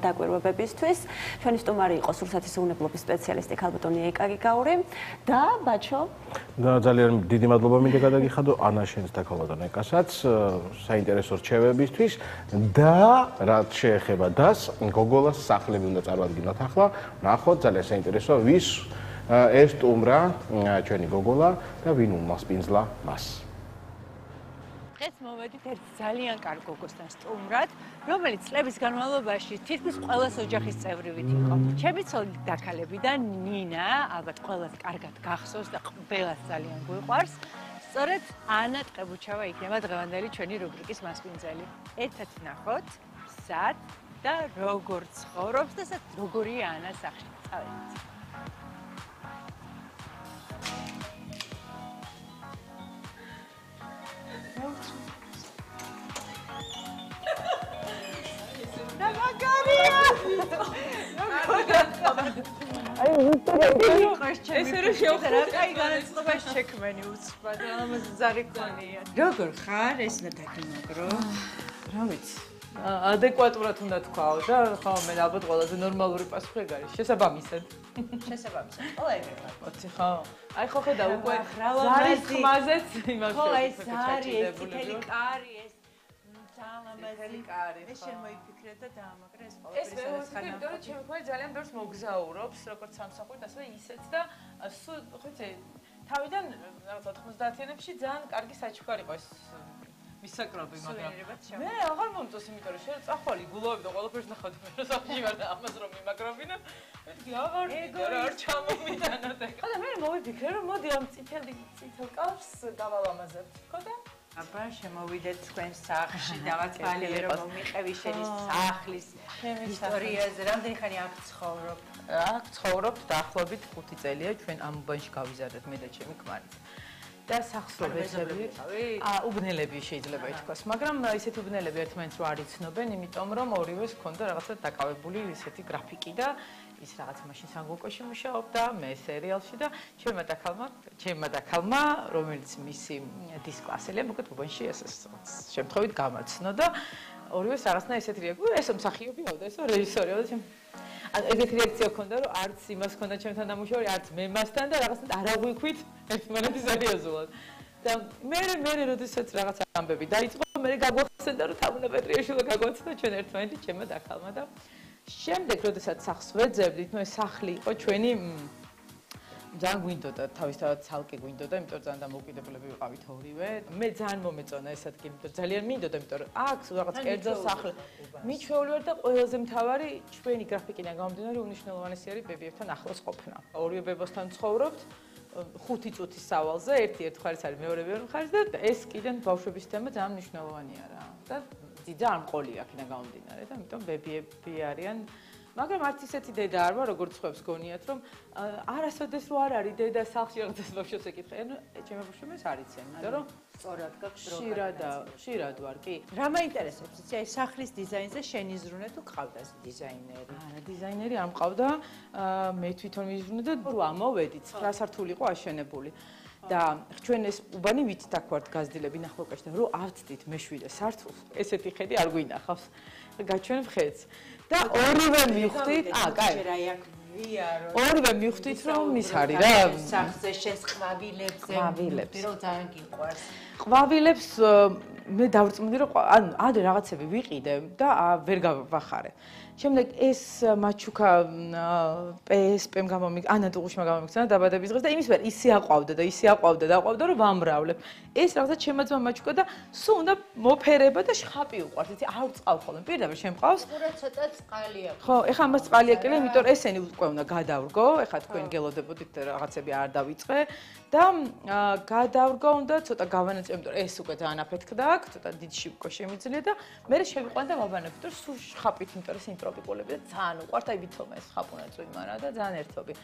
დაკვირვებებისთვის. ჩვენი სტუმარი იყო სურსათის უნებლობის სპეციალისტი ქალბატონი ეკა გიგაური და ბაჩო. და ძალიან დიდი მადლობა მინდა გადაგიხადო ანა შენს და ქალბატონ ეკასაც საინტერესო რჩევებისთვის და რაც შეეხება დას გოგოლას სახლები უნდა წარვადგინოთ ახლა. ნახოთ ძალიან საინტერესოა ვის ესტუმრა ჩვენი გოგოლა და ვინ უმასპინძლა მას. დღეს მოვედით ერთ ძალიან კარგ გოგოსთან სტუმრად, რომელიც წლების განმავლობაში თითქმის ყველას ოჯახის წევრივით იყო. ჩემი ცოლი დაქალებიდან ნინა, ალბათ ყველას კარგად გახსოვს და ყველას ძალიან გვიყვარს. სწორედ ანა ტყებუჩავა იქნება დღევანდელი ჩვენი რუბრიკის მასპინძელი. ერთად ნახოთ, სად და როგორ ცხოვრობს და როგორია ანა სახლში. წავედით. როგორ ხარ ეს ნათაკინოგრო? რა ვიცი. ადეკვატურად უნდა თქვაო და ხო მე ალბათ ყველაზე ნორმალური პასუხი ეგ არის. შესაბამისად. შესაბამისად. ყველა ეგ არის. მოდი ხო. აი ხო ხედა უკვე ზარის ხმაზეც იმას ხო ეს ზარი ეს წითელი კარი ეს ძალამაზი კარი. მე შემოიფიქრე და დაამაგრე ეს ყველაფერი სადაც ხარ. ეს მე ჩემი ქმარი ძალიან ბევრს მოგზაურობს, როგორც სამსახურით, ასევე ისეც და სულ ხო იცი თავიდან რაღაც 90-იანებში ძალიან კარგი საჩუქარი იყო ეს მისაკრობი, მაგრამ მე აღარ მომწონს, იმიტომ რომ შენ წახვალი გულოვები და ყველაფერს ნახავდი, მე სახლში ვარ და ამას რომ მიმაგრობინო, მეთქი აღარ არ ჩამომიტანოთ ეგ. ხო და მე მოვიფიქრე რომ მოდი ამ წითელ კალს გავალამაზებთ, ხო და აბა შემოვიდეთ თქვენ სახლში და ვაკეთე რომ მომიყევი შენი სახლის ისტორიაზე, რამდენი ხანი აქ ცხოვრობ? აქ ცხოვრობთ დაახლოებით 5 წელია, ჩვენ ამ უბანში გავიზარდეთ მე და ჩემი ქმარიც. და სახსრობელები, უბნელები შეიძლება ითქვას, მაგრამ ისეთი უბნელები ერთმანეთს რო არ იცნობენ, იმიტომ რომ ორივეს ჰქონდა რაღაცა დაკავებული ისეთი გრაფიკი და ის რაღაც მაშინ სანგოკოში მუშაობდა, მე სერიალში და ჩემმა დაქალმა, რომელიც მისი დისკლასელია, მოკლედ უბანში ეს შემთხვევით გამაცნო და ორივეს რაღაცნა ისეთი რეაქცია, ესო მსახიობია და ესო რეჟისორია და ეგეთი რეაქცია ჰქონდა, რომ არც იმას ჰქონდა ჩემთან დამუშავე, არც მე მასთან და რაღაცნაირად არ აღვიქვით ერთმანეთი სერიოზულად. და მე როდესაც რაღაც ამბები დაიწყო, მე გაგვახსენდა, რომ თამუნა პეტრიაშვილა გაგვაცნო ჩვენ ერთმანეთი ჩემმა დაქალმა და შემდეგ როდესაც სახლს ვეძებდით, ნუ ეს სახლი იყო ჩვენი ძალიან გვინდოდა, თავისთავად ცალკე გვინდოდა, იმიტომ რომ ძალიან დამოუკიდებლები ვიყავით ორივე. მე ძალიან მომეწონა ეს ადგილი, იმიტომ რომ ძალიან მინდოდა, იმიტომ რომ აქ რაღაც კერძო სახლი მიჩვეული ვარ და ყველაზე მთავარი ჩვენი გრაფიკიდან გამომდინარე უნიშნელოვანესი არის ბებიებთან ახლოს ყოფნა. ორივე ბებოსთან ცხოვრობთ 5 წუთის სავალზე, ერთ მხარეს არის მეორე მხარეს და ეს კიდენ ბავშვების თემა ძალიან მნიშვნელოვანია რა. და ძალიან მყოლია აქედან გამომდინარე და ამიტომ ბებიები არიან მაგრამ არც ისეთი დედა არ ვარ, როგორც ხუებს გონიათ, რომ არასოდეს რო არ არის დედა სახლში რაღაცას ბავშვებს ეკითხე. ანუ ჩემი ბავშვებს არ იციან, იმიტომ რომ სწორად გაქვს დრო. ხშირად ვარ, კი. რა მაინტერესებს, იცი, აი სახლის დიზაინზე შენი ზრუნე თუ ყავდა დიზაინერი? არა, დიზაინერი არ მყავდა, მე თვითონ მიზრუნე და რო ამოვედი, 9 სართული იყო აშენებული. და ჩვენ ეს უბანი ვიცით აქ ვართ გაზრდილები ნახევარკაშში და რო ავწდით მე7 სართულს, ესეთი ხედი არ გვინახავს. გაჩვენებ ხედს. და ორივე მივხვდით, კაი. ორივე მივხვდით, რომ ის არის რა. სახზე შენს ყვავილებზე, რომ ძალიან გიყვარს. ყვავილებს მე დავწმუნდი რომ ანუ ადრე რაღაცები ვიყიდე და ვერ გავახარე. შემდეგ ეს მაჩუკა PSP-მ ანა ტუღუშმა გამომიგზავნა დაბადების დღეს და იმის ვერ ისე აყვავდა და აყვავდა რომ ვამრავლებ. ეს რაღაცა ჩემმა ძმა მაჩუკა და სულ უნდა მოფერება და შხაპი უყვარს. იცი არ ვწყავ ხოლმე პირდაპირ შემყავს. ყურა ცოტა წყალია. ხო, ეხლა ამას წყალი აკელე, იმიტომ რომ ესენი უკვე უნდა გადავრგო. ეხლა თქვენ გელოდებოდით რაღაცები არ დავიწყე და გადავრგო უნდა ცოტა გავანაწილო, იმიტომ რომ ეს უკვე ძალიან აფეთქდა აქ, ცოტა დიდ შიბკო შემიძლია და მე შევიყვან და ვაბანებ, იმიტომ რომ სულ შხაპით, იმიტომ რომ ტროპიკულები და ძალიან უყვართ, აი ვითომ ეს ხაპუნა წვიმა რა და ძალიან ერთობი.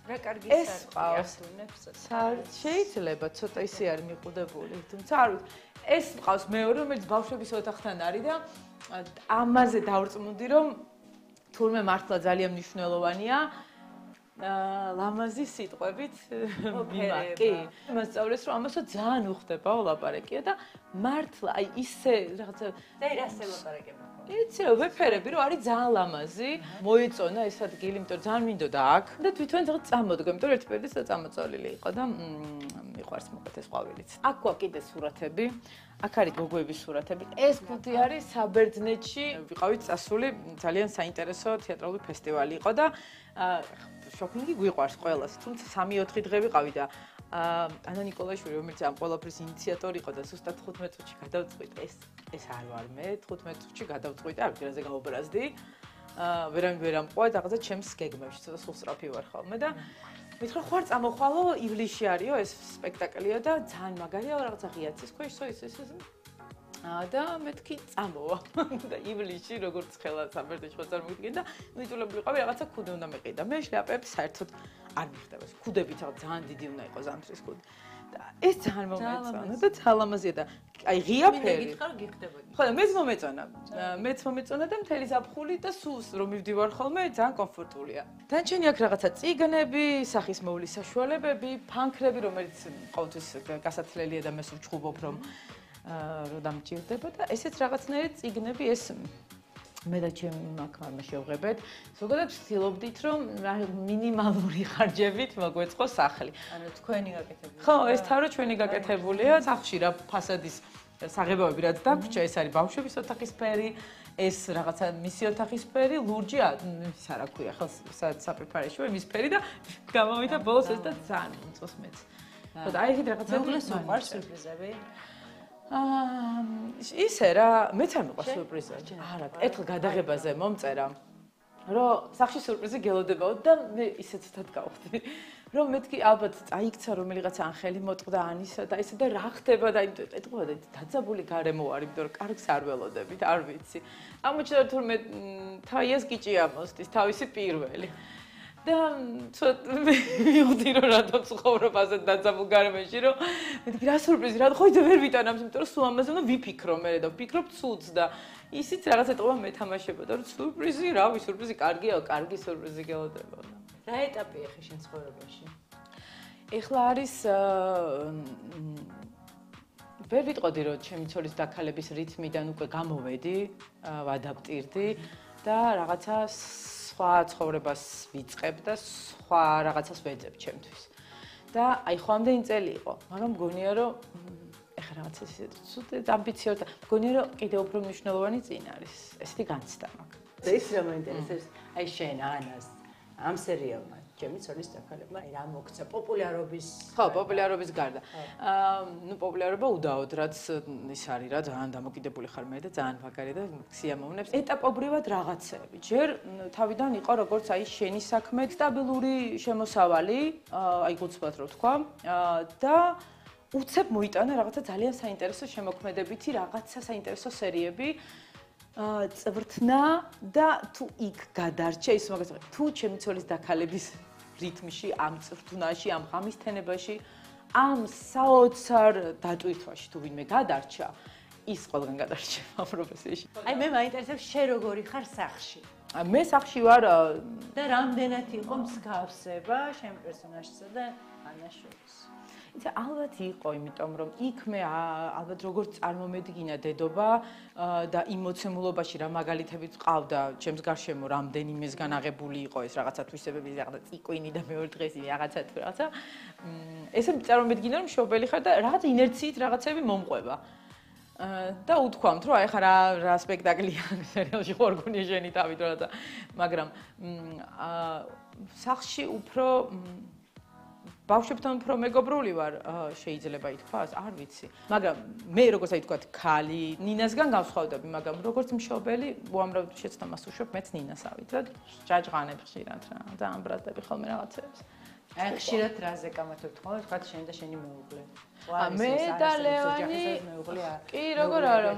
რა კარგი სარწმუნებს. შეიძლება ცოტა ისე არ მიყუდებული, თუმცა არ ვიცი. ეს მყავს მეორე, რომელიც ბავშვების ოთახთან არის და ამაზე დავწმუნდი, რომ თურმე მართლა ძალიან მნიშვნელოვანია. ლამაზი სიტყვებით მიმარკი. მასწავლეს რომ ამასო ძალიან უხდებაო ლაპარაკია და მართლა აი ისე რაღაცა და რასე ლაპარაკება. იცი რა ვეფერები რომ არის ძალიან ლამაზი. მოეწონა ეს ადგილი, იმიტომ ძალიან მინდოდა აქ და თვითონ რაღაც წამოდგა, იმიტომ რომ ერთი პერიოდი წამოწოლილი იყო და მიყვარს მოკლედ ეს ყვავილიც. აქ გვაქვს კიდე სურათები. აქ არის გოგოების სურათები. ეს ფუთი არის საბერძნეთში ვიყავით წასული ძალიან საინტერესო თეატრალური ფესტივალი იყო და შოპინგი გვიყვარს ყველას. თუმცა 3-4 დღე ვიყავი და ანა ნიკოლაიშვილი, რომელიც ამ ყველაფრის ინიციატორი იყო და ზუსტად 15 წუთში გადავწყვიტე. ეს არ ვარ მე, 15 წუთში გადავწყვიტე, არ ვიცი რაზე გავუბრაზდი. ვერავინ ვერ ამყვა და რაღაცა ჩემს გეგმებში, ცოტა სულსწრაფი ვარ ხოლმე და მითხრა ხوار წამოხვალო, ივლისში არისო ეს სპექტაკლია და ძალიან მაგარია, რაღაცა ღიაცის ქვეშ, ეს და მეთქი წამოვა და ივლისში როგორც ხელა საბერძნეთში ხარ წარმოგიდგენ და მიწულებული ყავი რაღაცა ქუდი უნდა მეყიდა. მე შლაპები საერთოდ არ მიხდება. ქუდებიც რაღაც ძალიან დიდი უნდა იყოს ზამთრის ქუდი. და ეს ძალიან მომეწონა და ძალიან ლამაზია და აი ღია ფერი. ხო და მეც მომეწონა და მთელი ზაფხული და სულ რომ მივდივარ ხოლმე ძალიან კომფორტულია. დანარჩენი აქ რაღაცა წიგნები, სახის მოვლის საშუალებები, ფანქრები, რომელიც ყოველთვის გასათლელია და მე სულ ჩხუბობ რომ დამჭირდება და ესეც რაღაცნაირი წიგნები ეს მე და ჩემი მაქმა შევღებეთ. ზოგადად ვცდილობდით რომ მინიმალური ხარჯებით მოგვეწყო სახლი. ანუ თქვენი გაკეთებული. ხო, ეს თავი ჩვენი გაკეთებულია. სახლში რა ფასადის საღებავები რაც დაგვრჩა, ეს არის ბავშვების ოთახის ფერი, ეს რაღაცა მისი ოთახის ფერი, ლურჯი ის არა ქვია, ხო, საპრეპარეშო იმის ფერი და გამოვიდა ბოლოს ეს და ძალიან მომწონს მეც. ხო და აი ეს რაღაცა მეუღლეს უყვარს სურპრიზები? ისე რა, მეც არ მიყვარს სურპრიზები. არა, ერთხელ გადაღებაზე მომწერა, რომ სახში სურპრიზი გელოდებაო და მე ისე ცოტად გავხდი. რომ მეთქი ალბათ აიქცა რომელიღაცა ანხელი მოტყდა ანისა და ისე და რა ხდება და ეტყობა და დაძაბული გარემო არის, იმიტომ რომ კარგს არ ველოდებით, არ ვიცი. აღმოჩნდა რომ თურმე თაიას გიჭი ამოსდის, თავისი პირველი. და ცოტა მივხვდი რომ რატომ ცხოვრობ ასეთ დაძაბულ გარემოში, რომ მეთქი რა სურპრიზი, რა ხო ვერ ვიტან ამას, იმიტომ რომ სულ ამაზე უნდა ვიფიქრო მე და ვფიქრობ ცუდს და ისიც რაღაც ეტყობა მეთამაშებოდა რომ სურპრიზი, რავი, სურპრიზი კარგია, კარგი სურპრიზი გელოდებოდა. რა ეტაპია ხე შენ ცხოვრებაში? ეხლა არის ვერ ვიტყოდი რომ ჩემი ცოლის დაქალების რითმიდან უკვე გამოვედი, ვადაპტირდი და რაღაცა სხვა ცხოვრებას ვიწყებ და სხვა რაღაცას ვეძებ ჩემთვის. და აი ხო ამდენი წელი იყო, მაგრამ მგონია რომ ეხლა რაღაცა ცუდად ამბიციოზი და მგონია რომ კიდევ უფრო მნიშვნელოვანი წინ არის. ესეთი განცდა მაქვს. და ის რა მაინტერესებს? აი შენ ანას ამ სერიალმა ჩემი ცოლის დაქალებმა რა მოგცა პოპულარობის ხო პოპულარობის გარდა ნუ პოპულარობა უდაოდ რაც ის არის რა ძალიან დამოკიდებული ხარ მე და ძალიან მაგარი და სიამოვნებს ეტაპობრივად რაღაცები ჯერ თავიდან იყო როგორც აი შენი საქმე სტაბილური შემოსავალი აი გულწრფელად რო თქვა და უცებ მოიტანა რაღაცა ძალიან საინტერესო შემოქმედებითი რაღაცა საინტერესო სერიები წვრთნა და თუ იქ გადარჩა ის მაგას თუ ჩემი ცოლის დაქალების რითმში ამ წვრთნაში ამ ღამისთენებაში ამ საოცარ დატვირთვაში თუ ვინმე გადარჩა ის ყველგან გადარჩება პროფესიაში აი მე მაინტერესებს შე როგორი ხარ სახლში მე სახლში ვარ და რამდენად იყო მსგავსება შენ პერსონაჟსა და ანას შორის იცი ალბათ იყო, იმიტომ რომ იქ მე ალბათ როგორც წარმომედგინა დედობა და იმ მოცემულობაში რა მაგალითებიც ყავდა, ჩემს გარშემო რამდენიმესგან აღებული იყო ეს რაღაცა თვისებები, რაღაცა ციკვინი და მეორე დღეს რაღაცა თუ რაღაცა. ესე წარმომედგინა რომ მშობელი ხარ და რაღაცა ინერციით რაღაცები მომყვება. და უთქვამთ, რომ აი ხა რა სპექტაკლია სერიალში ხორგუნი ჟენი თავით რაღაცა, მაგრამ სახლში უფრო ბავშვებთან უფრო მეგობრული ვარ, შეიძლება ითქვას, არ ვიცი. მაგრამ მე როგორც აი თქვა, ქალი ნინასგან გავსხვავდები, მაგრამ როგორც მშობელი, უამრავ შეცდომას უშვებ, მეც ნინას ავიდოდ, ჭაჭყანებ ხშირად რა, ძალიან ბრალდები ხოლმე რაღაცებს. აი ხშირად რაზე კამათობთ ხოლმე, თქვა შენ და შენი მეუღლე. მე და ლევანი კი როგორ არა.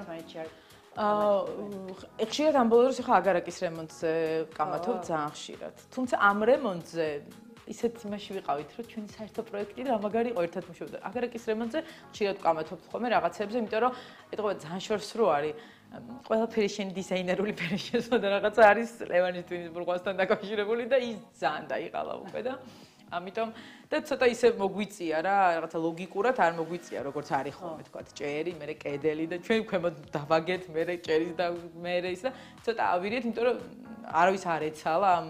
ხშირად ამ ბოლო დროს ხა აგარაკის რემონტზე კამათობ ძალიან ხშირად. თუმცა ამ რემონტზე ისეთ იმაში ვიყავით, რომ ჩვენი საერთო პროექტი და მაგარი იყო ერთად მუშაობდა. აგარაკის რემონტზე ხშირად კამათობთ ხოლმე რაღაცებზე, იმიტომ რომ ეთქობა ძალიან შორსრო არის. ყველაფერი შენი დიზაინერული ფერი შესვლა და რაღაცა არის ლევანის ტვინის ბრყვასთან დაკავშირებული და ის ძალიან დაიყალა უკვე და ამიტომ და ცოტა ისე მოგვიწია რა, რაღაცა ლოგიკურად არ მოგვიწია, როგორც არის ხოლმე თქვა, ჭერი, მერე კედელი და ჩვენ ქვემოთ დავაგეთ, მერე ჭერის და მერე ის და ცოტა ავირიეთ, იმიტომ რომ არავის არ ეცალა ამ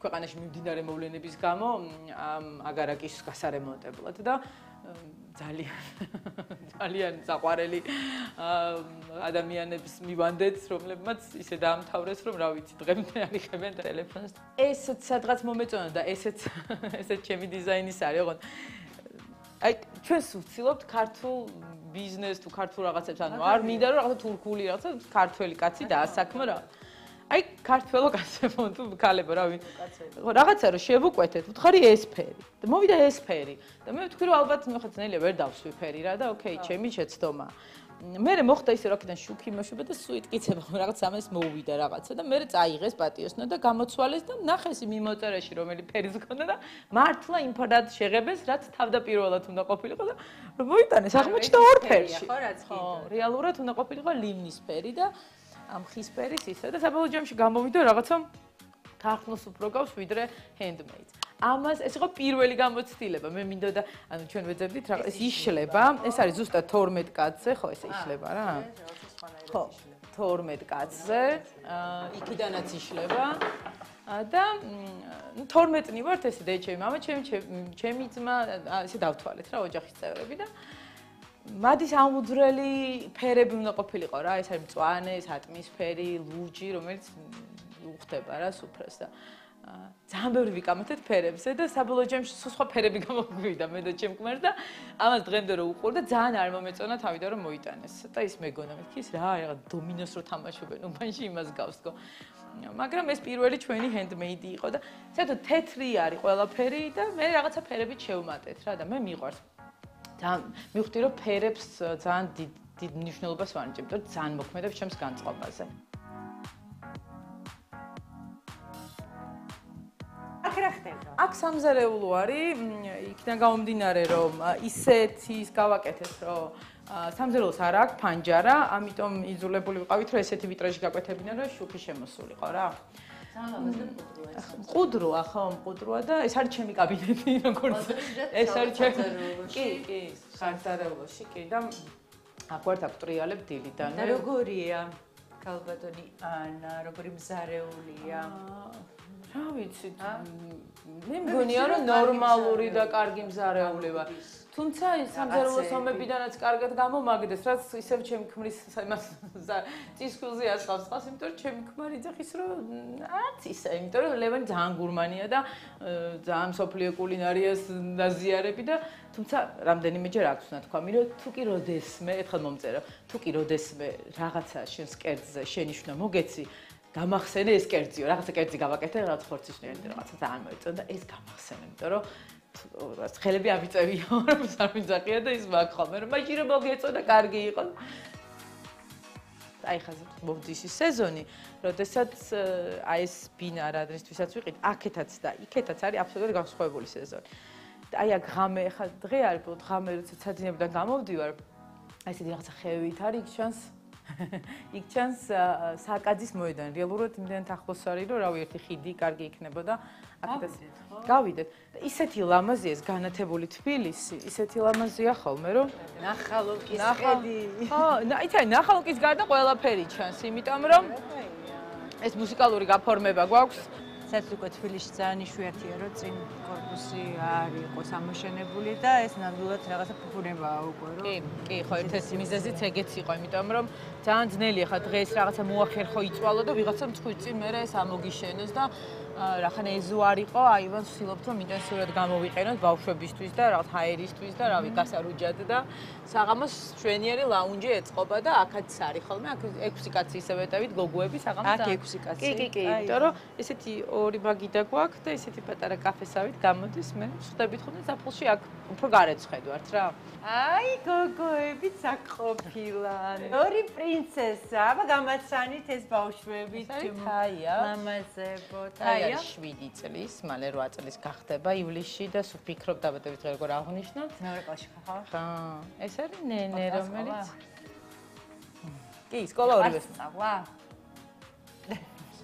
ქვეყანაში მიმდინარე მოვლენების გამო ამ აგარაკის გასარემონტებლად და ძალიან საყვარელი ადამიანებს მივანდეთ, რომლებმაც ისე დაამთავრეს, რომ რა ვიცი, დღემდე არიხებენ ტელეფონს. ესეც სადღაც მომეწონა და ესეც ჩემი დიზაინის არის, ოღონდ აი ჩვენს ვცდილობთ ქართულ ბიზნეს თუ ქართულ რაღაცებს, ანუ არ მინდა რომ რაღაცა თურქული რაღაცა ქართველი კაცი დაასაქმო რა. აი ქართველო კაცებო თუ ქალებო რა ვიცი. რაღაცა რომ შევუკვეთეთ, ვთხარი ეს ფერი. და მოვიდა ეს ფერი. და მე ვთქვი რომ ალბათ მე ხა ძნელია ვერ დავსვი ფერი რა და ოკეი, ჩემი შეცდომა. მე მოხდა ისე რომ აქედან შუქი მოშვება და სუიტკიცება რაღაც ამას მოუვიდა რაღაცა და მე წაიღეს პატიოსნა და გამოცვალეს და ნახეს იმ მიმოწერაში რომელი ფერის ჰქონდა და მართლა იმ ფერად შეღებეს, რაც თავდაპირველად უნდა ყოფილიყო და მოიტანეს აღმოჩნდა ორ ფერში. ხო, რეალურად უნდა ყოფილიყო ლიმნის ფერი და ამ ხის ფერის ისე და საბოლოო ჯამში გამოვიდა რაღაცა თარხნოს უფრო გავს ვიდრე handmade. ამას ეს იყო პირველი გამოცდილება. მე მინდოდა, ანუ ჩვენ ვეძებდით რა, ეს იშლება. ეს არის ზუსტად 12 კაცზე, ხო, ესე იშლება რა. ხო, 12 კაცზე. იქიდანაც იშლება. და 12-ნი ვართ ესე და ჩემი მამა, ჩემი ძმა, ესე დავთვალეთ რა ოჯახის წევრები და მადის ამუძრელი ფერები უნდა ყოფილიყო რა, ეს არის მწვანე, სატმისფერი, ლურჯი, რომელიც უხდება რა სუფრას და ძალიან ბევრი ვიკამათეთ ფერებზე და საბოლოო ჯამში სხვა ფერები გამოგვივიდა მე და ჩემ კმერს და ამას დღემდე რომ უყურ და ძალიან არ მომეწონა თავიდან რომ მოიტანეს და ის მეგონა მეთქი ის რა რაღაც დომინოს რო თამაშობენ უბანში იმას გავს თქო მაგრამ ეს პირველი ჩვენი handmade იყო და საერთოდ თეთრი არის ყველაფერი და მე რაღაცა ფერებით შევმატეთ რა და მე მიყვარს ძალიან მივხვდი რომ ფერებს ძალიან დიდ მნიშვნელობას ვანიჭებ და ძალიან მოქმედებს ჩემს განწყობაზე აქ სამზარეულო არის, იქიდან გამომდინარე, რომ ისეთი ის გავაკეთეთ, რომ სამზარეულოს არ აქვს ფანჯარა, ამიტომ იძულებული ვიყავით, რომ ესეთი ვიტრაჟი გაკვეთებინა, რომ შუქი შემოსულიყო რა. მყუდროა, ხო, მყუდროა და ეს არის ჩემი კაბინეტი, როგორც ეს არის ჩემი. კი, სამზარეულოში, კი და აქ ვარ დაკტრიალებ დილიდან. და როგორია ქალბატონი ანა, როგორი მზარეულია? რა ვიცი, მე მგონია რომ ნორმალური და კარგი მზარეული ვარ. თუმცა სამზარეულოს ომებიდანაც კარგად გამომაგდეს, რაც ისევ ჩემი ქმრის იმას წისქვილზე ასხავს ხას, იმიტომ რომ ჩემი ქმარი ძახის რომ არც ისე, იმიტომ რომ ლევანი ძალიან გურმანია და ძალიან სოფლიო კულინარიას დაზიარები და თუმცა რამდენიმეჯერ აქვს უნდა თქვა, რომ თუ კი როდესმე, ერთხელ მომწერა, თუ კი როდესმე რაღაცა შენს კერძზე შენიშვნა მოგეცი გამახსენე ეს კერძიო, რაღაცა კერძი გავაკეთე, რაღაც ხორცისნაირად რაღაცა ძალიან მოეწონა და ეს გამახსენე, იმიტომ რომ ხელები ამიწევიო, რომ არ მიძახია და ის მაგ ხოლმე, რომ მაჟი რომ მოგეწონა, კარგი იყო. აი ხაზი მომდის ის სეზონი, როდესაც აი ეს ბინა რა დრისთვისაც ვიყიდ, აქეთაც და იქეთაც არის აბსოლუტურად განსხვავებული სეზონი. და აი აქ ღამე, ხა დღე არის, ღამე როცა საძინებიდან გამოვდივარ, აი ესეთი რაღაცა ხევით არის, იქ ჩანს იქ ჩანს საკაძის მოედანი. რეალურად იმდენად ახლოს არის, რომ რავი, ერთი ხიდი კარგი იქნებოდა. აქედაც გავიდეთ. ისეთი ლამაზია ეს განათებული თბილისი, ისეთი ლამაზია ხოლმე, რომ ნახალოკის ხედი. ხო, იცი, ნახალოკის გარდა ყველაფერი ჩანს, იმიტომ რომ ეს მუსიკალური გაფორმება გვაქვს. სადაც უკვე თბილისში ძალიან იშვიათია, რომ წინ корпуსი არ იყოს ამოშენებული და ეს ნამდვილად რაღაცა ფუფუნებაა უკვე, რომ კი, ხო, ერთ-ერთი მიზეზიც ეგეც იყო, იმიტომ რომ ძალიან ძნელია ხა დღეს რაღაცა მოახერხო იწვალო და ვიღაცა მწხვი წინ მერე ეს ამოგიშენოს და რახან ეზო არ იყო, აი ვან ვცდილობთ რომ ინტენსიურად გამოვიყენოთ ბავშვებისთვის და რაღაც ჰაერისთვის და რავი გასარუჯად და საღამოს ჩვენიერი ლაუნჯი ეწყობა და აქაც არის ხოლმე, აქ 6 კაცი ისე ვეტევით, გოგოები საღამოს. აქ 6 კაცი. კი, იმიტომ რომ ესეთი ორი ბაგიდა გვაქვს და ესეთი პატარა კაფესავით გამოდის, მე ვხვდებით ხოლმე ზაფხულში აქ უფრო გარეცხედვართ რა. აი გოგოებიც აქ ყოფილან. ორი პრინცესა, აბა გამაცანით ეს ბავშვები თაია. მამაზებო, თაია 7 წლის, მალე 8 წლის გახდება ივლისში და სულ ფიქრობ დაბადების დღე როგორ აღნიშნოთ. მეორე კლასში ხარ? ხა, ეს არის ნენე, რომელიც კი, სკოლა ორივე სწავლა.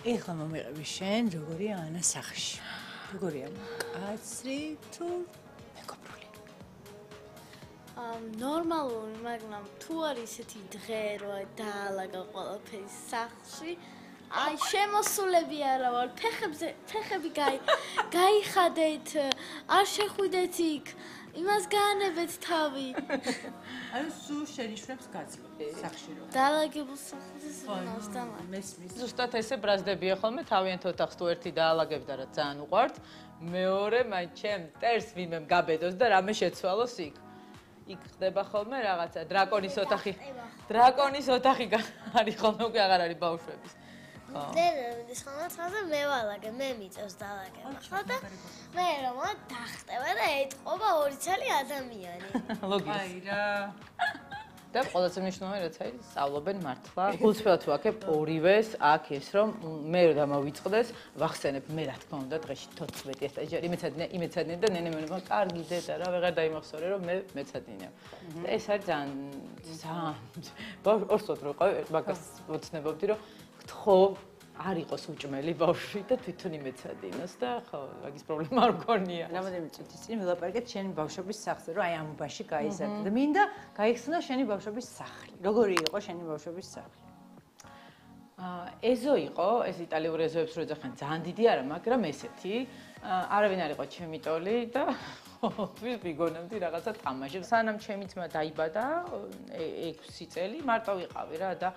ეხლა მომიყევი შენ, როგორია ანა სახლში? როგორია? კაცრი თუ მეგობრული? ნორმალური, მაგრამ თუ არის ისეთი დღე, რომ დაალაგა ყველაფერი სახლში, აი შემოსულები არა ვარ, ფეხები გაიხადეთ, არ შეხვიდეთ იქ, იმას გაანებეთ თავი. ანუ სულ შენიშვნებს გაძლევ სახლში რომ. დაალაგებულ სახლში ზონავს და მესმის. ზუსტად ესე ბრაზდებია ხოლმე თავიანთ ოთახს თუ ერთი დაალაგებ და რა ძალიან უყვართ, მეორე მაინც ჩემ ტერს ვინმე გაბედოს და რამე შეცვალოს იქ. იქ ხდება ხოლმე რაღაცა დრაკონის ოთახი. დრაკონის ოთახი არის ხოლმე უკვე აღარ არის ბავშვების. დედამის ხომაცხაზე მე ვალაგე, მე მიწევს დაალაგება ხო და მე რომ დახტება და ეთყობა ორი ცალი ადამიანი. ლოგიკა. აი რა. და ყველაზე მნიშვნელოვანი რაც არის, სწავლობენ მართლა. გულწრფელად ვაკებ ორივეს, აქ ეს რომ მე რომ დამოვიწყდეს, ვახსენებ მე რა თქმა უნდა დღეში 14 სტაჟიარი იმეცადინე და ნენე მე რომ კარგი დედა რა ვეღარ დაიმახსოვრე რომ მე მეცადინე. და ეს არის ძალიან ორსოთ რო მაგას ვოცნებობდი რომ გთხოვ არ იყოს უჭმელი ბავშვი და თვითონ იმეცადინოს და ხო მაგის პრობლემა არ მქონია. რამოდენიმე წუთის წინ ვილაპარაკეთ შენი ბავშვობის სახლზე, რომ აი ამ უბანში გაიზარდე და მინდა გაიხსნა შენი ბავშვობის სახლი. როგორი იყო შენი ბავშვობის სახლი? ეზო იყო, ეს იტალიური ეზოებს რო ეძახიან, ძალიან დიდი არა, მაგრამ ესეთი. არავინ არ იყო ჩემი ტოლი და თვითონ ვიგონებდი რაღაცა თამაშებს. სანამ ჩემი ძმა დაიბადა 6 წელი, მარტო ვიყავი რა და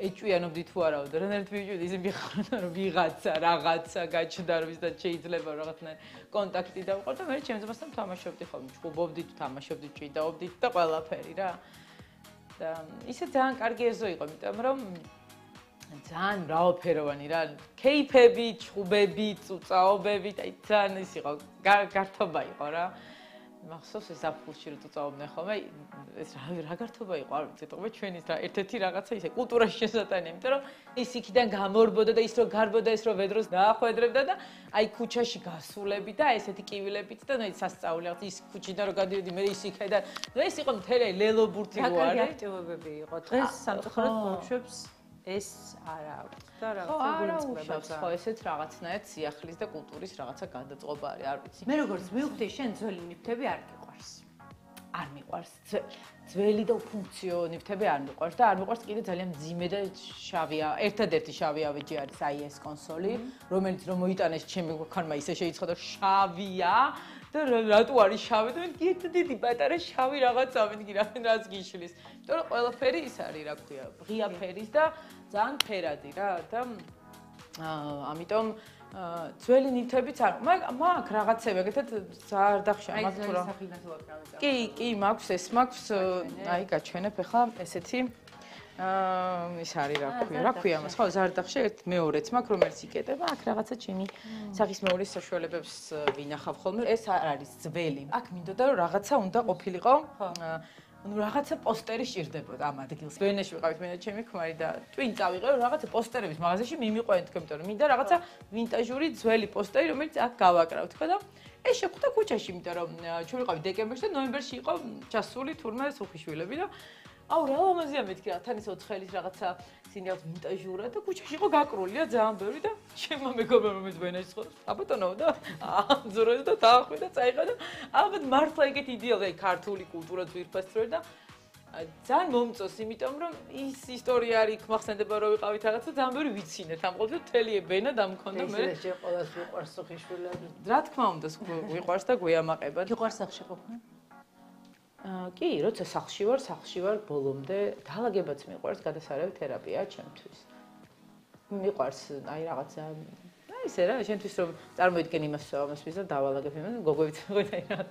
ეჭვიანობდი თუ არა და რანაირად ვიჭვიდი ისე მიხარდა რომ ვიღაცა რაღაცა გაჩნდა რომ ის და შეიძლება რაღაცნაირ კონტაქტი დავყო და მე ჩემს ძმასთან თამაშობდი ხოლმე ჭუბობდი თუ თამაშობდი ჭიდაობდით და ყველაფერი რა და ისე ძალიან კარგი ეზო იყო იმიტომ რომ ძალიან მრავალფეროვანი რა კეიფები ჭუბები წუწაობები და ძალიან ის იყო გართობა იყო რა მახსოვს ეს აფულში რო წავობდნენ ხოლმე ეს რა გართობა იყო არ ვიცი თქო ჩვენის რა ერთ-ერთი რაღაცა ისე კულტურაში შესატანია იმიტომ რომ ის იქიდან გამორბოდა და ის რო გარბოდა ეს რო ვედროს დაახვედრებდა და აი ქუჩაში გასულები და ესეთი კივილებით და ნაი სასწაული რაღაც ის ქუჩიდან რო გადიოდი მე ის იქიდან ეს იყო მთელი ლელობურთი რა კარგი აქტივობები იყო დღეს სამწუხაროდ ბავშვებს ეს არა აქვს და რაღაცა გულწრფელობს ხო ესეც რაღაცნაირად სიახლის და კულტურის რაღაცა გადაწყობა არის არ ვიცი მე როგორც მივხვდი შენ ძველი ნივთები არ გიყვარს არ მიყვარს ძველი და უფუნქციო ნივთები არ მიყვარს და არ მიყვარს კიდე ძალიან მძიმე და შავია ერთადერთი შავი ავეჯი არის აი ეს კონსოლი რომელიც რომ მოიტანეს ჩემი ხანმა ისე შეიცხადა შავია და რატო არის შავი და მე დიდი პატარა შავი რაღაცა მინდი რაც გიშლის იმიტომ რომ ყველაფერი ის არის რა ქვია ღია ფერის და ძალიან ფერადი რა და ამიტომ ძველი ნივთებიც არ მაგ რაღაცები ეგეთად ზარდახში ამათ თუ რა კი მაქვს ეს მაქვს აი გაჩვენებ ახლა ესეთი ის არის რა ქვია მას ხო ზარდახში ერთ მეორეც მაქვს რომელიც იკეტება აქ რაღაცა ჩემი სახის მეორის საშუალებებს ვინახავ ხოლმე ეს არ არის ძველი აქ მინდოდა რომ რაღაცა უნდა ყოფილიყო ну რაღაცა პოსტერი სჭირდებოდა ამ ადგილს. ვენეში ვიყავით მე და ჩემი ქმარი და twin წავიღე რომ რაღაცა პოსტერების მაღაზიაში მიმიყვენ თქვენ იმიტომ რომ მინდა რაღაცა ვინტაჟური ძველი პოსტერი რომელიც აქ გავაკრავ თქო და ეს შეხვდა ქუჩაში იმიტომ რომ ჩვენ ვიყავით დეკემბერში და ნოემბერში იყო ჩასული თურმე სუხიშვილები და აუ რა ლამაზია მეთქი რა თან ის ოცხელის რაღაცა სინიალს ვინტაჟურად და ქუჩაში იყო გაკრულია ძალიან ბევრი და ჩემმა მეგობრებმა რომელიც ვენეში ხო აბატონო და ზუროზე და დაახვი და წაიღო და ალბათ მართლა ეგეთ იდეალია ქართული კულტურა ძვირფასწრე და ძალიან მომწონს, იმიტომ რომ ის ისტორია არის მახსენდება რომ ვიყავით რაღაცა ძალიან ბევრი ვიცინეთ ამ ყოველთვის მთელი ბენა დამქონდა მე. ეს შე ყოველს ვიყვარს სოხიშვილები. რა თქმა უნდა, ვიყვარს და გვიამაყება. ვიყვარს სახში ყოფნა? კი, როცა სახლში ვარ ბოლომდე, დაალაგებაც მიყვარს გადასარევი თერაპია ჩემთვის. მიყვარს აი რაღაცა ისე რა, შენთვის რომ წარმოიდგენ იმას ამასთვის და დავალაგებ იმას, გოგოებით მოიყვება რა.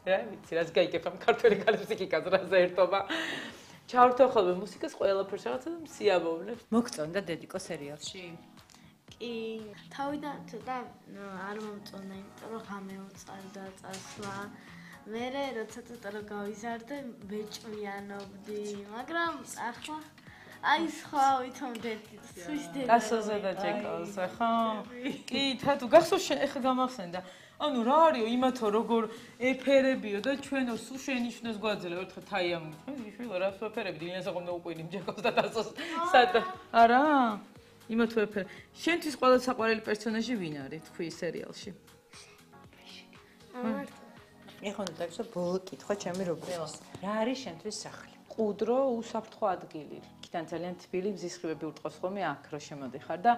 რა ვიცი, რაც გაიგებ ამ ქართველი ქალიფსიკიკას რაზე ერთობა. ჩავრთო ხოლმე მუსიკას ყველაფერს რაღაცა და მსიამოვნებს. მოგწონდა დედიკო სერიალში? კი, თავიდან ცოტა არ მომწონდა, იმიტომ რომ ღამე უწყარდა წასვლა. მე როცა ცოტა რომ გავიზარდე, ბეჭვიანობდი, მაგრამ ახლა აი სხვა ვითომდეთი, სვის დედა. გასოზე და ჯეკოს, ხო? კი, თათუ გახსოვს ეხა გამახსენდა. ანუ რა არისო იმათო როგორ ეფერებიო და ჩვენო სულ შენიშნოს გვაძლევ ერთხელ თაიამ შვილო რა ეფერები დილინას აყომდა უყვინი ჯეკოს და დასოს სადა არა იმათო ეფერ შენთვის ყველა საყვარელი პერსონაჟი ვინ არის თქვი სერიალში ეხლა უნდა დაგისვა ბოლო კითხვა ჩემი რუბრიკის რა არის შენთვის სახლი ყუდრო უსაფრთხო ადგილი იქიდან ძალიან თბილი მზისხივები ურტყავს ხოლმე აქ რო შემოდიხარ და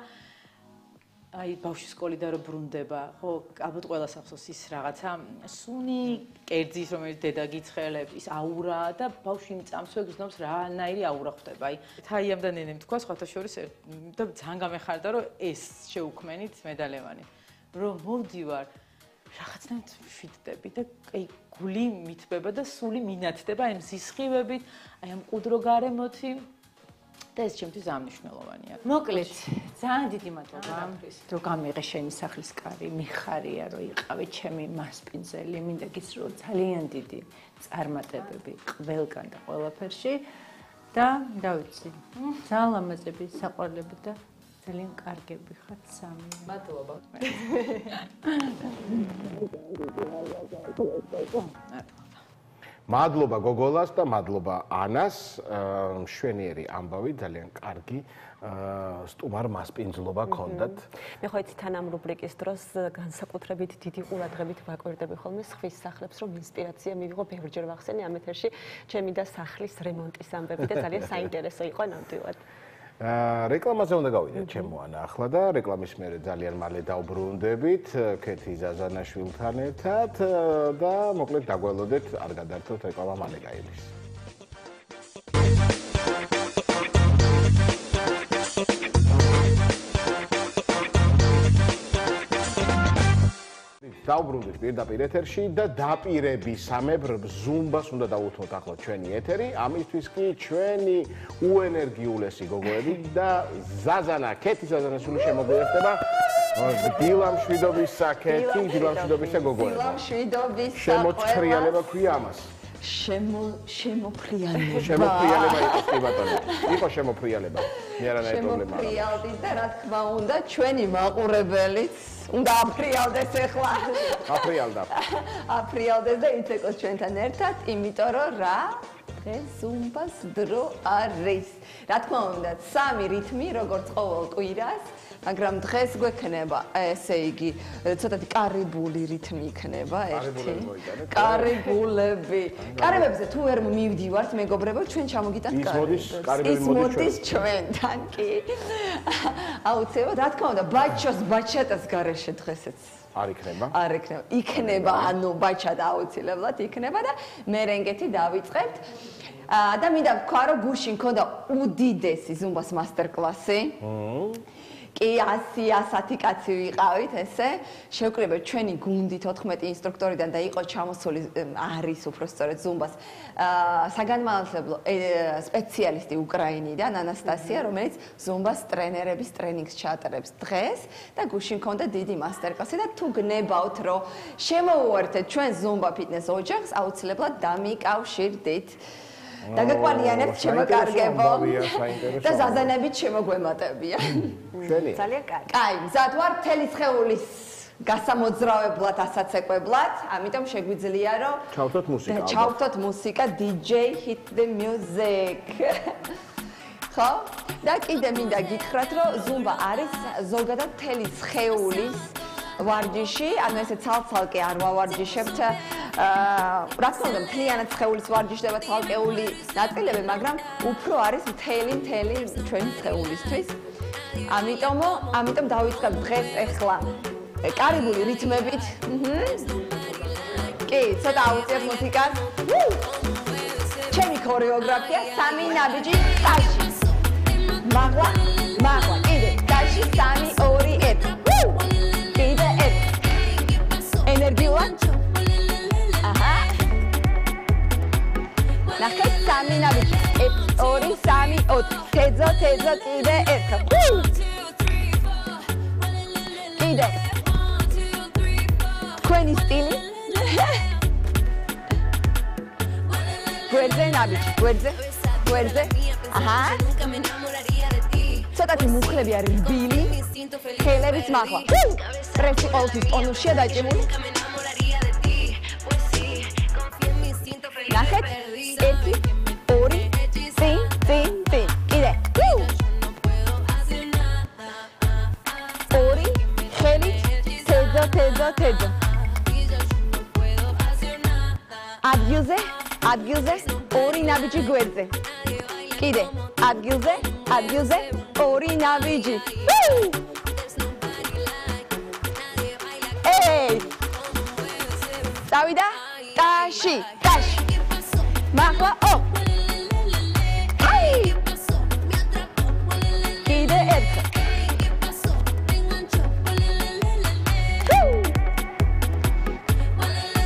აი ბავშვის სკოლიდან რო ბრუნდება, ხო, ალბათ ყველას ახსოვს ის რაღაცა სუნი კერძის რომელიც დედა გიცხელებს, ის აურა და ბავშვი მწამსვე გზნობს რანაირი აურა ხდება. აი თაიამ და ნენემ თქვა სხვათა შორის და ძალიან გამეხარდა რომ ეს შეუქმენით მედალევანი. რომ მოვდივარ რაღაცნაირად ვფიქრდები და აი გული მithbeba და სული მინათდება აი მზისხივებით, აი ამ ყუდრო გარემოთი და ეს ჩემთვის ძალიან მნიშვნელოვანია. მოკლედ, ძალიან დიდი მადლობა. რომ გამიღე შენი სახლის კარი, მიხარია რომ იყავი ჩემი მასპინძელი, მინდა გისურვო ძალიან დიდი წარმატებები ყველგან და ყველაფერში და რა ვიცი, ძალიან ლამაზები, საყვარლები და ძალიან კარგები ხართ სამი. მადლობა. მადლობა გოგოლას და მადლობა ანას, მშვენიერი ამბავი, ძალიან კარგი სტუმარ მასპინძლობა გქონდათ. მე ხო იცი თან ამ რუბრიკის დროს განსაკუთრებით დიდი ყურადღებით ვაკვირდები ხოლმე სხვის სახლებს, რომ ინსპირაცია მივიღო ბევრჯერ ვახსენე ამ ეთერში ჩემი და სახლის რემონტის ამბები და ძალიან საინტერესო იყო ნამდვილად. რეკლამაზე უნდა გავიდეთ ჩემო ანა ახლა და რეკლამის მერე ძალიან მალე დავბრუნდებით ქეთი ზაზანაშვილთან ერთად და მოკლედ დაგველოდეთ არ გადართოთ რეკლამა მალე გაივლის. დავბრუნდით პირდაპირ ეთერში და დაპირებისამებრ ზუმბას უნდა დავუთმოთ ახლა ჩვენი ეთერი. ამისთვის კი ჩვენი უენერგიულესი გოგოები და ზაზანა, ქეთი ზაზანაშვილი შემოგვიერთდება. დილამშვიდობისა ქეთი, დილამშვიდობისა გოგოება. დილამშვიდობისა შემოჩხრიალება ქვია ამას. შემოფრიალება. შემოფრიალება იყოს კი ბატონო. იყო შემოფრიალება. მე არანაირი პრობლემა არ აქვს. შემოფრიალდით და რა თქმა უნდა ჩვენი მაყურებელიც უნდა აფრიალდეს ახლა. აფრიალდა. აფრიალდეს და იცეკოს ჩვენთან ერთად, იმიტომ რომ რა დღეს ზუმბას დრო არის. რა თქმა უნდა, სამი რითმი როგორც ყოველ კვირას, მაგრამ დღეს გვექნება, ესე იგი, ცოტათი კარიბული რითმი იქნება ერთი. კარიბულები. კარიბებზე თუ ვერ მივდივართ, მეგობრებო, ჩვენ ჩამოგიტანთ კარიბებს. ის მოდის ჩვენთან, კი. აუცილებლად, რა თქმა უნდა, ბაჩოს ბაჩატას გარეშე დღესაც არ იქნება. არ იქნება. იქნება, ანუ ბაჩატა აუცილებლად იქნება და მერენგეთი დავიწყებთ. და მინდა ვთქვა, რომ გუშინ მქონდა უდიდესი ზუმბას მასტერკლასი. კი 100 კაცი ვიყავით ესე. შევკრიბეთ ჩვენი გუნდით 14 ინსტრუქტორიდან და იყო ჩამოსული არის უბრალოდ ზუმბას საგანმანათლებლო სპეციალისტი უკრაინიდან ანასტასია, რომელიც ზუმბას ტრენერების ტრენინგს ჩაატარებს დღეს და გუშინ მქონდა დიდი მასტერკლასი და თუ გნებავთ, რომ შემოუერთეთ ჩვენ ზუმბა ფიტნეს ოჯახს, აუცილებლად დამიკავშირდით. დაგაკვანიანებთ შემოკარგებო და ზაზანებით შემოგვემატებია. ძალიან კარგი. კაი, მზად ვარ მთელი სხეულის გასამოძრავებლად, ასაცეკვებლად, ამიტომ შეგვიძლია რომ ჩავთოთ მუსიკა. ჩავთოთ მუსიკა DJ Hit the Music. ხო? და კიდე მინდა გითხრათ, რომ ზუმბა არის ზოგადად მთელი სხეულის ვარჯიში, ანუ ესე ცალ-ცალკე არ ვავარჯიშებთ. რა თქმა უნდა, მთლიანად სხეულის ვარჯიშდება ცალკეული ნაწილები, მაგრამ უფრო არის მთელი ჩვენი სხეულისთვის. ამიტომ დავიწყებ დღეს ახლა კარიბული რითმებით. კი, ცოტა აუწიებ მუსიკას. ჩემი ქორეოგრაფია სამი ნაბიჯი ტაში. მაღლა, კიდე ტაში 3 2 1. კიდე 1. ენერგიულად. აჰა. ნახეთ სამი ნაბიჯი. 1 2 3 4. თეძო კიდე 1. კიდე. თქვენი სტილი. გვერდზე ნაბიჯი, გვერდზე. აჰა. ცოტათი მუხლები არის რბილი. ხელების მაღლა. პრესი ყოველთვის ტონუსშია დაჭიმული. ნახეთ. 1 2 წინ. კიდე. 2 ხელით თეძო. ადგილზე 2 ნაბიჯი გვერდზე. კიდე ადგილზე 2 ნაბიჯი. დავიდა ტაში. მაღლა კიდე 1.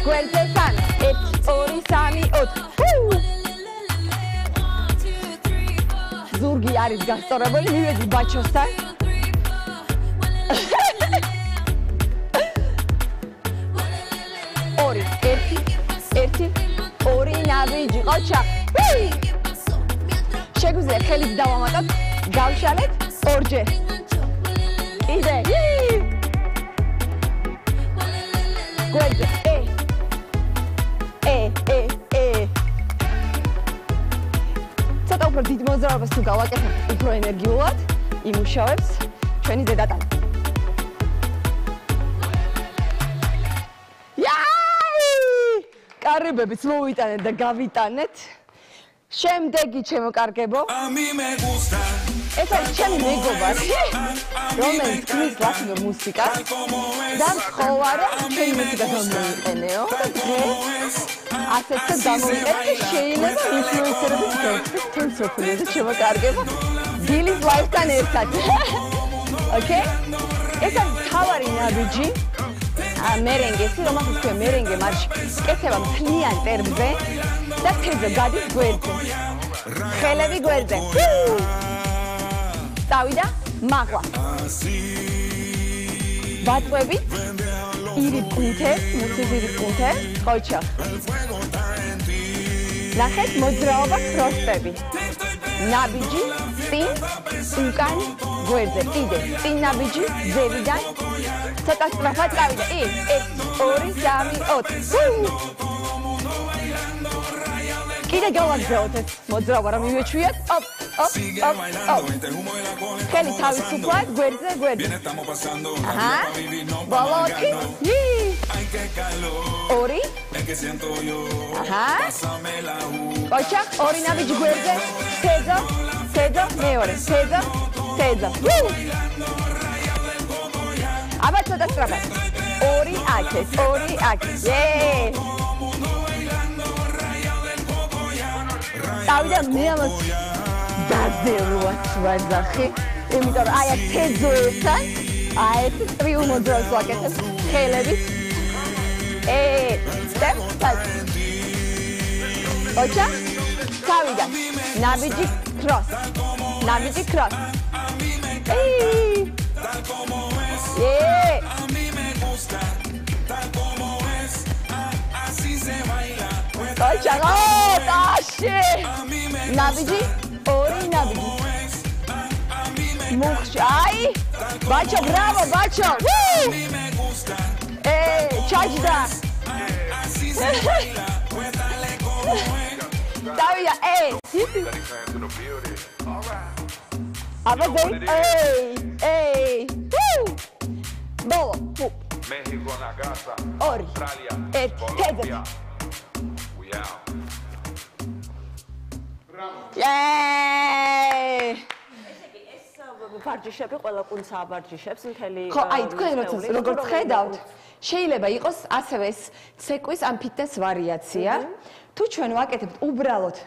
გვერდზე 3 2 3 4. ზურგი არის გასწორებული, მივედი ბაჩოსთან. ორი, 1 2 ნაბიჯი, ყოჩა. შეგვიძლია ხელით დავამატოთ, გავშალეთ 2-ჯერ. კიდე. გვერდზე. ცოტა უფრო დიდ მოძრაობას თუ გავაკეთებ, უფრო ენერგიულად იმუშავებს ჩვენი ზედატანი. კარიბებიც მოვიტანეთ და გავიტანეთ. შემდეგი ჩემო კარგებო. ეს არის ჩემი მეგობარი, რომელიც ქმნის ლათინურ მუსიკას და მხოლოდ ჩემი მუსიკას მომიყენეო და დღეს ასეც გამოვიყენე და შეიძლება ინფლუენსერების თემს ვფლობ ჩემო კარგებო. დილის ლაივთან ერთად. ოკეი? ეს არის თავარი ნაბიჯი. მერენგესი, რომელსაც ქვია მერენგე მარში, კეთება მთლიან ტერმზე და თეძო გადის გვერდზე. ხელები გვერდზე. წავიდა მაღლა. ვატყვები ირიბ კუნთებს, მუსიკირიბ კუნთებს, ხოჩა. ნახეთ მოძრაობა ქროსტები. ნაბიჯი, წინ, უკან, გვერდზე. კიდე, წინ ნაბიჯი, ზევიდან. ცოტა სწრაფად წავიდა. 1 2 3 4. კიდე გავაგზავნოთ ეს მოძრაობა, რომ მივეჩვიოთ. ოპ. ხელი თავისუფლად, გვერდზე. აჰა. ბოლოქი. 2. აჰა. ყოჩა, 2 ნაბიჯი გვერდზე. თეძო, მეორე. თეძო. აბა ცოტა სწრაფად. 2 აქეთ. წავიდა მეალოს დაძელვაც ვაძახი, იმიტომ რომ აი აქ თეძოებთან, აი ეს ტრიულ მოძრაობას ვაკეთებ ხელებით. step. ოჩა, წავიდა. ნაბიჯი cross. Ocha, tashi. Nabiji, ori nabiji. Mukhshai. Bacho, bravo, bacho. Charge that. Davida, Abazai, Bolo, México na casa, ორი, Australia, ერთი, Colombia. We out. Yay! ვარჯიშები ყველა კუნცა აბარჯიშებს მთელი ხო, აი თქვენ როგორც ხედავთ, შეიძლება იყოს ასევე ეს ცეკვის ან ფიტნეს ვარიაცია. თუ ჩვენ ვაკეთებთ უბრალოდ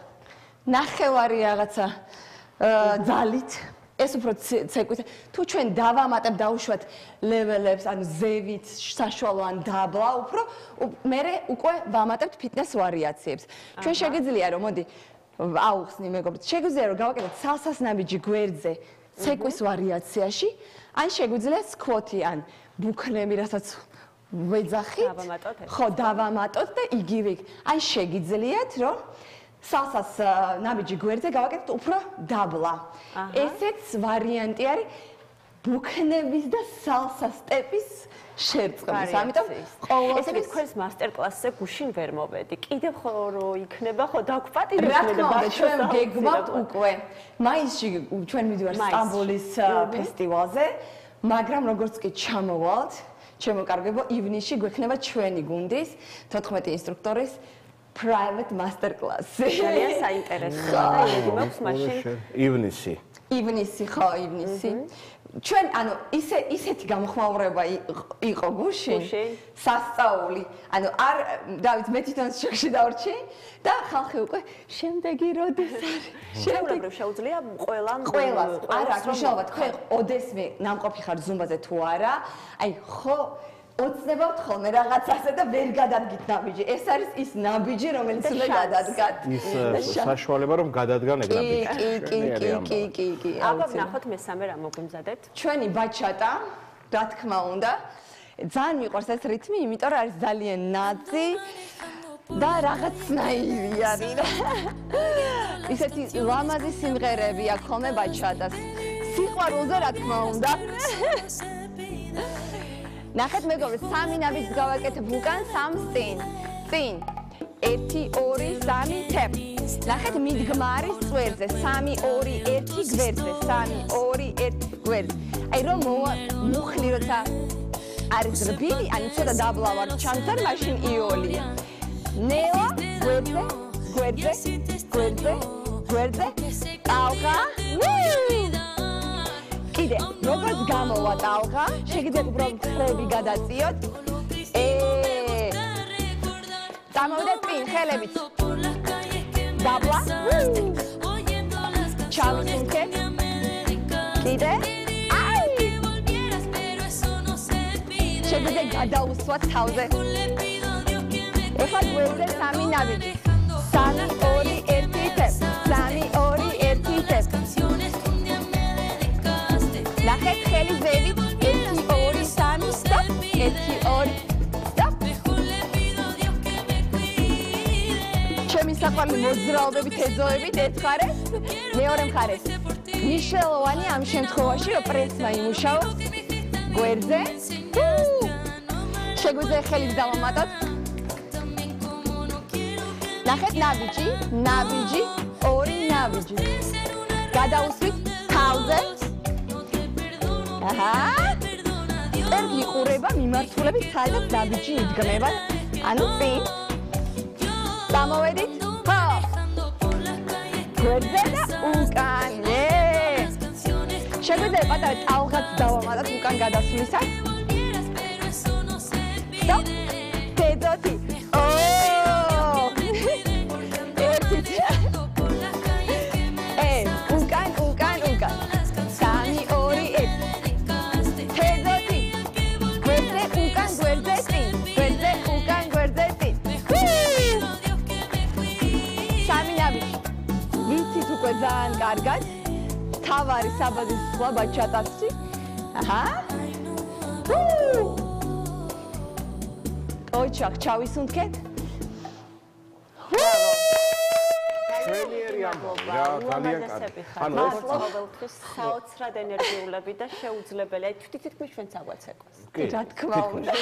ნახევარი რაღაცა ძალით, ეს უფრო ცეკვის. თუ ჩვენ დავამატებთ დაუშვათ ლეველებს, ანუ ზევით, საშუალო ან დაბლა, უფრო მერე უკვე ვამატებთ ფიტნეს ვარიაციებს. ჩვენ შეგიძლია რომ მოდი აუხსნი მეგობრებო, შეგვიძლია რომ გავაკეთოთ სალსას ნაბიჯი გვერდზე ცეკვის ვარიაციაში, ან შეგვიძლია სკვოტი ან ბუქნები, რასაც ვეძახით, ხო, დავამატოთ და იგივე. ან შეგიძლიათ რომ სალსას ნაბიჯი გვერდზე გავაკეთოთ უფრო დაბლა. ესეც ვარიანტი არის ბუქნების და სალსა სტეპის შერწყმის. ამიტომ ესე იგი თქვენს მასტერკლასზე გუშინ ვერ მოვედი. კიდევ ხო რო იქნება, ხო დაგვპატივებთ რა თქმა უნდა, ჩვენ გეგმავთ უკვე. მაისში ჩვენ მივიდივართ სტამბოლის ფესტივალზე, მაგრამ როგორც კი ჩამოვალთ, ჩემო კარგებო, ივნისში გვექნება ჩვენი გუნდის 14 ინსტრუქტორის private master class-ი. ძალიან საინტერესოა და იმედი მაქვს მაშინ ივნისი. ივნისი, ხო, ივნისი. ჩვენ, ანუ ისეთი გამოხმაურება იყო გუშინ, სასწაული. ანუ არ დავით მე თვითონ შოკში დავრჩი და ხალხი უკვე შემდეგი როდის არის? შეუძლებლად შეუძლია ყველას არა, მნიშვნელობა თქვენ ოდესმე ნამყოფი ხარ ზუმბაზე თუ არა? აი, ხო ოცნებავთ ხოლმე რაღაცაზე და ვერ გადადგით ნაბიჯი. ეს არის ის ნაბიჯი, რომელიც უნდა გადადგათ. ის საშუალება რომ გადადგან ეგ ნაბიჯი. კი. აბა ნახოთ მესამე რა მოგვიმზადეთ. ჩვენი ბაჩატა, რა თქმა უნდა, ძალიან მიყვარს ეს რითმი, იმიტომ რომ არის ძალიან ნაძი და რაღაცნაირი არის. ისეთი ლამაზი სიმღერები აქვს ხოლმე ბაჩატას. სიყვარულზე რა თქმა უნდა. ნახეთ მეგობრებო, სამი ნაბიჯს გავაკეთებ უკან, სამს წინ. 1 2 3 თემ. ნახეთ მიდგმა არის წვერზე, 3 2 1 გვერდზე, 3 2 1 გვერდზე. აი რომ მუხლი როცა არის რბილი, ან ცოტა დაბლა ვარ ჩამწერ, მაშინ იოლია. ნელა გვერდზე. ტალღა. კიდე, როგორც გამოვა ტალღა, შეგიძლიათ უბრალოდ ხრები გადაწიოთ. დამოვიდეთ წინ ხელებით. დაბლა. ჩავისუნთქეთ. კიდე. შეგიძლიათ გადაუსვათ თავზე. ეხლა გვერდზე 3 ნაბიჯი. 3 2 1 თემ. 3 2 1 თემ. ნახეთ ხელი ზევით 1 2 3 სტოპ 1 2 სტოპ ჩემი საყვარელი მოძრაობებით ეზოებით ეთხარეს მეორე მხარეს მნიშვნელოვანი ამ შემთხვევაში რომ პრესმა იმუშაოს გვერდზე შეგვიძლია ხელით დავამატოთ ნახეთ ნაბიჯი 2 ნაბიჯი გადაუსვით თავზე აჰა. ერთ იყურება მიმართულებით, სადაც ნაბიჯი იდგმება. ანუ წინ. დამოვედით. ხო. გვერდზე და უკან. შეგვიძლია პატარა ტალღაც დავამატოთ უკან გადასვლისას. სტოპ. დედოთი. ძალიან კარგად. თავარი საბადის სხვა ბაჩატასში. აჰა. ოჩახ ჩავისუნთქეთ. შვენიერი ამბავი რა, ძალიან კარგი. ანუ ყოველთვის საოცრად ენერგიულები და შეუძლებელი. აი თვითონ ჩვენც აგვაცეკვას. რა თქმა უნდა.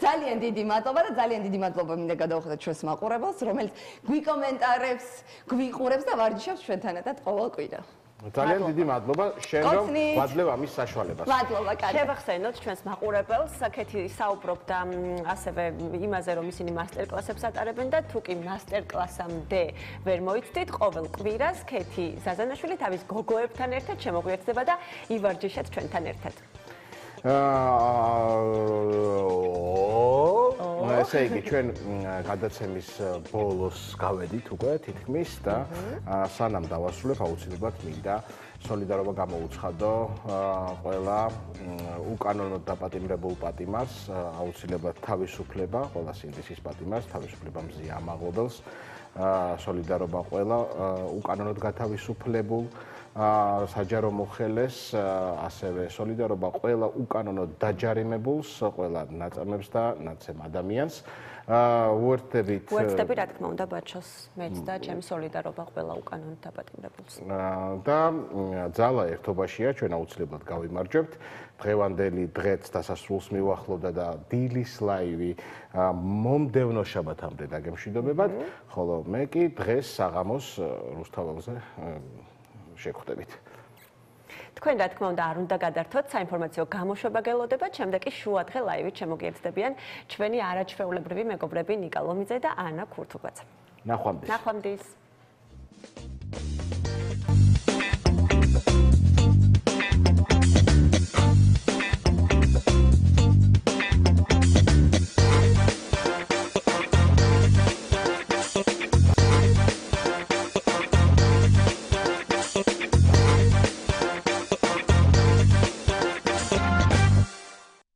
ძალიან დიდი მადლობა და ძალიან დიდი მადლობა მინდა გადავხადოთ ჩვენს მაყურებელს, რომელიც გვიკომენტარებს, გვიყურებს და ვარჯიშობს ჩვენთანადად ყოველ კვირა. ძალიან დიდი მადლობა შენ რომ კოცნით. ვადლევ ამის საშუალებას. მადლობა, კარგი. შევახსენოთ ჩვენს მაყურებელს, კეთი საუბრობდა ასევე იმაზე, რომ ისინი მასტერკლასებს ატარებენ და თუ კი მასტერკლასამდე ვერ მოიცდით, ყოველ კვირას კეთი ზაზანაშვილი თავის გოგოებთან ერთად შემოგვიერთდება და ივარჯიშეთ ჩვენთან ერთად. ესე იგი ჩვენ გადაცემის ბოლოს გავედით უკვე თითქმის და სანამ დავასრულებ აუცილებლად მინდა სოლიდარობა გამოუცხადო ყველა უკანონოდ დაპატიმრებულ პატიმარს, აუცილებლად თავისუფლება, ყველა სინდისის პატიმარს, თავისუფლება მზია ამაღლობელს, სოლიდარობა ყველა უკანონოდ გათავისუფლებულ საჯარო მოხელეს, ასევე სოლიდარობა ყველა უკანონოდ დაჯარიმებულს, ყველა ნაწამებს და ნაცემ ადამიანს. უერთდებით რა თქმა უნდა ბაჩოს მეც და ჩემი სოლიდარობა ყველა უკანონოდ დაპატიმრებულს. და ძალა ერთობაშია, ჩვენ აუცილებლად გავიმარჯვებთ. დღევანდელი დღეც დასასრულს მივახლოვდა და დილის ლაივი მომდევნო შაბათამდე დაგემშვიდობებათ, ხოლო მე კი დღეს საღამოს რუსთაველზე შეგხვდებით. თქვენ რა თქმა უნდა არ უნდა გადართოთ, საინფორმაციო გამოშვება გელოდებათ, შემდეგ კი შუადღე ლაივით შემოგიერთდებიან ჩვენი არაჩვეულებრივი მეგობრები ნიკა ლომიძე და ანა ქურთუბაძე. ნახვამდის. ნახვამდის.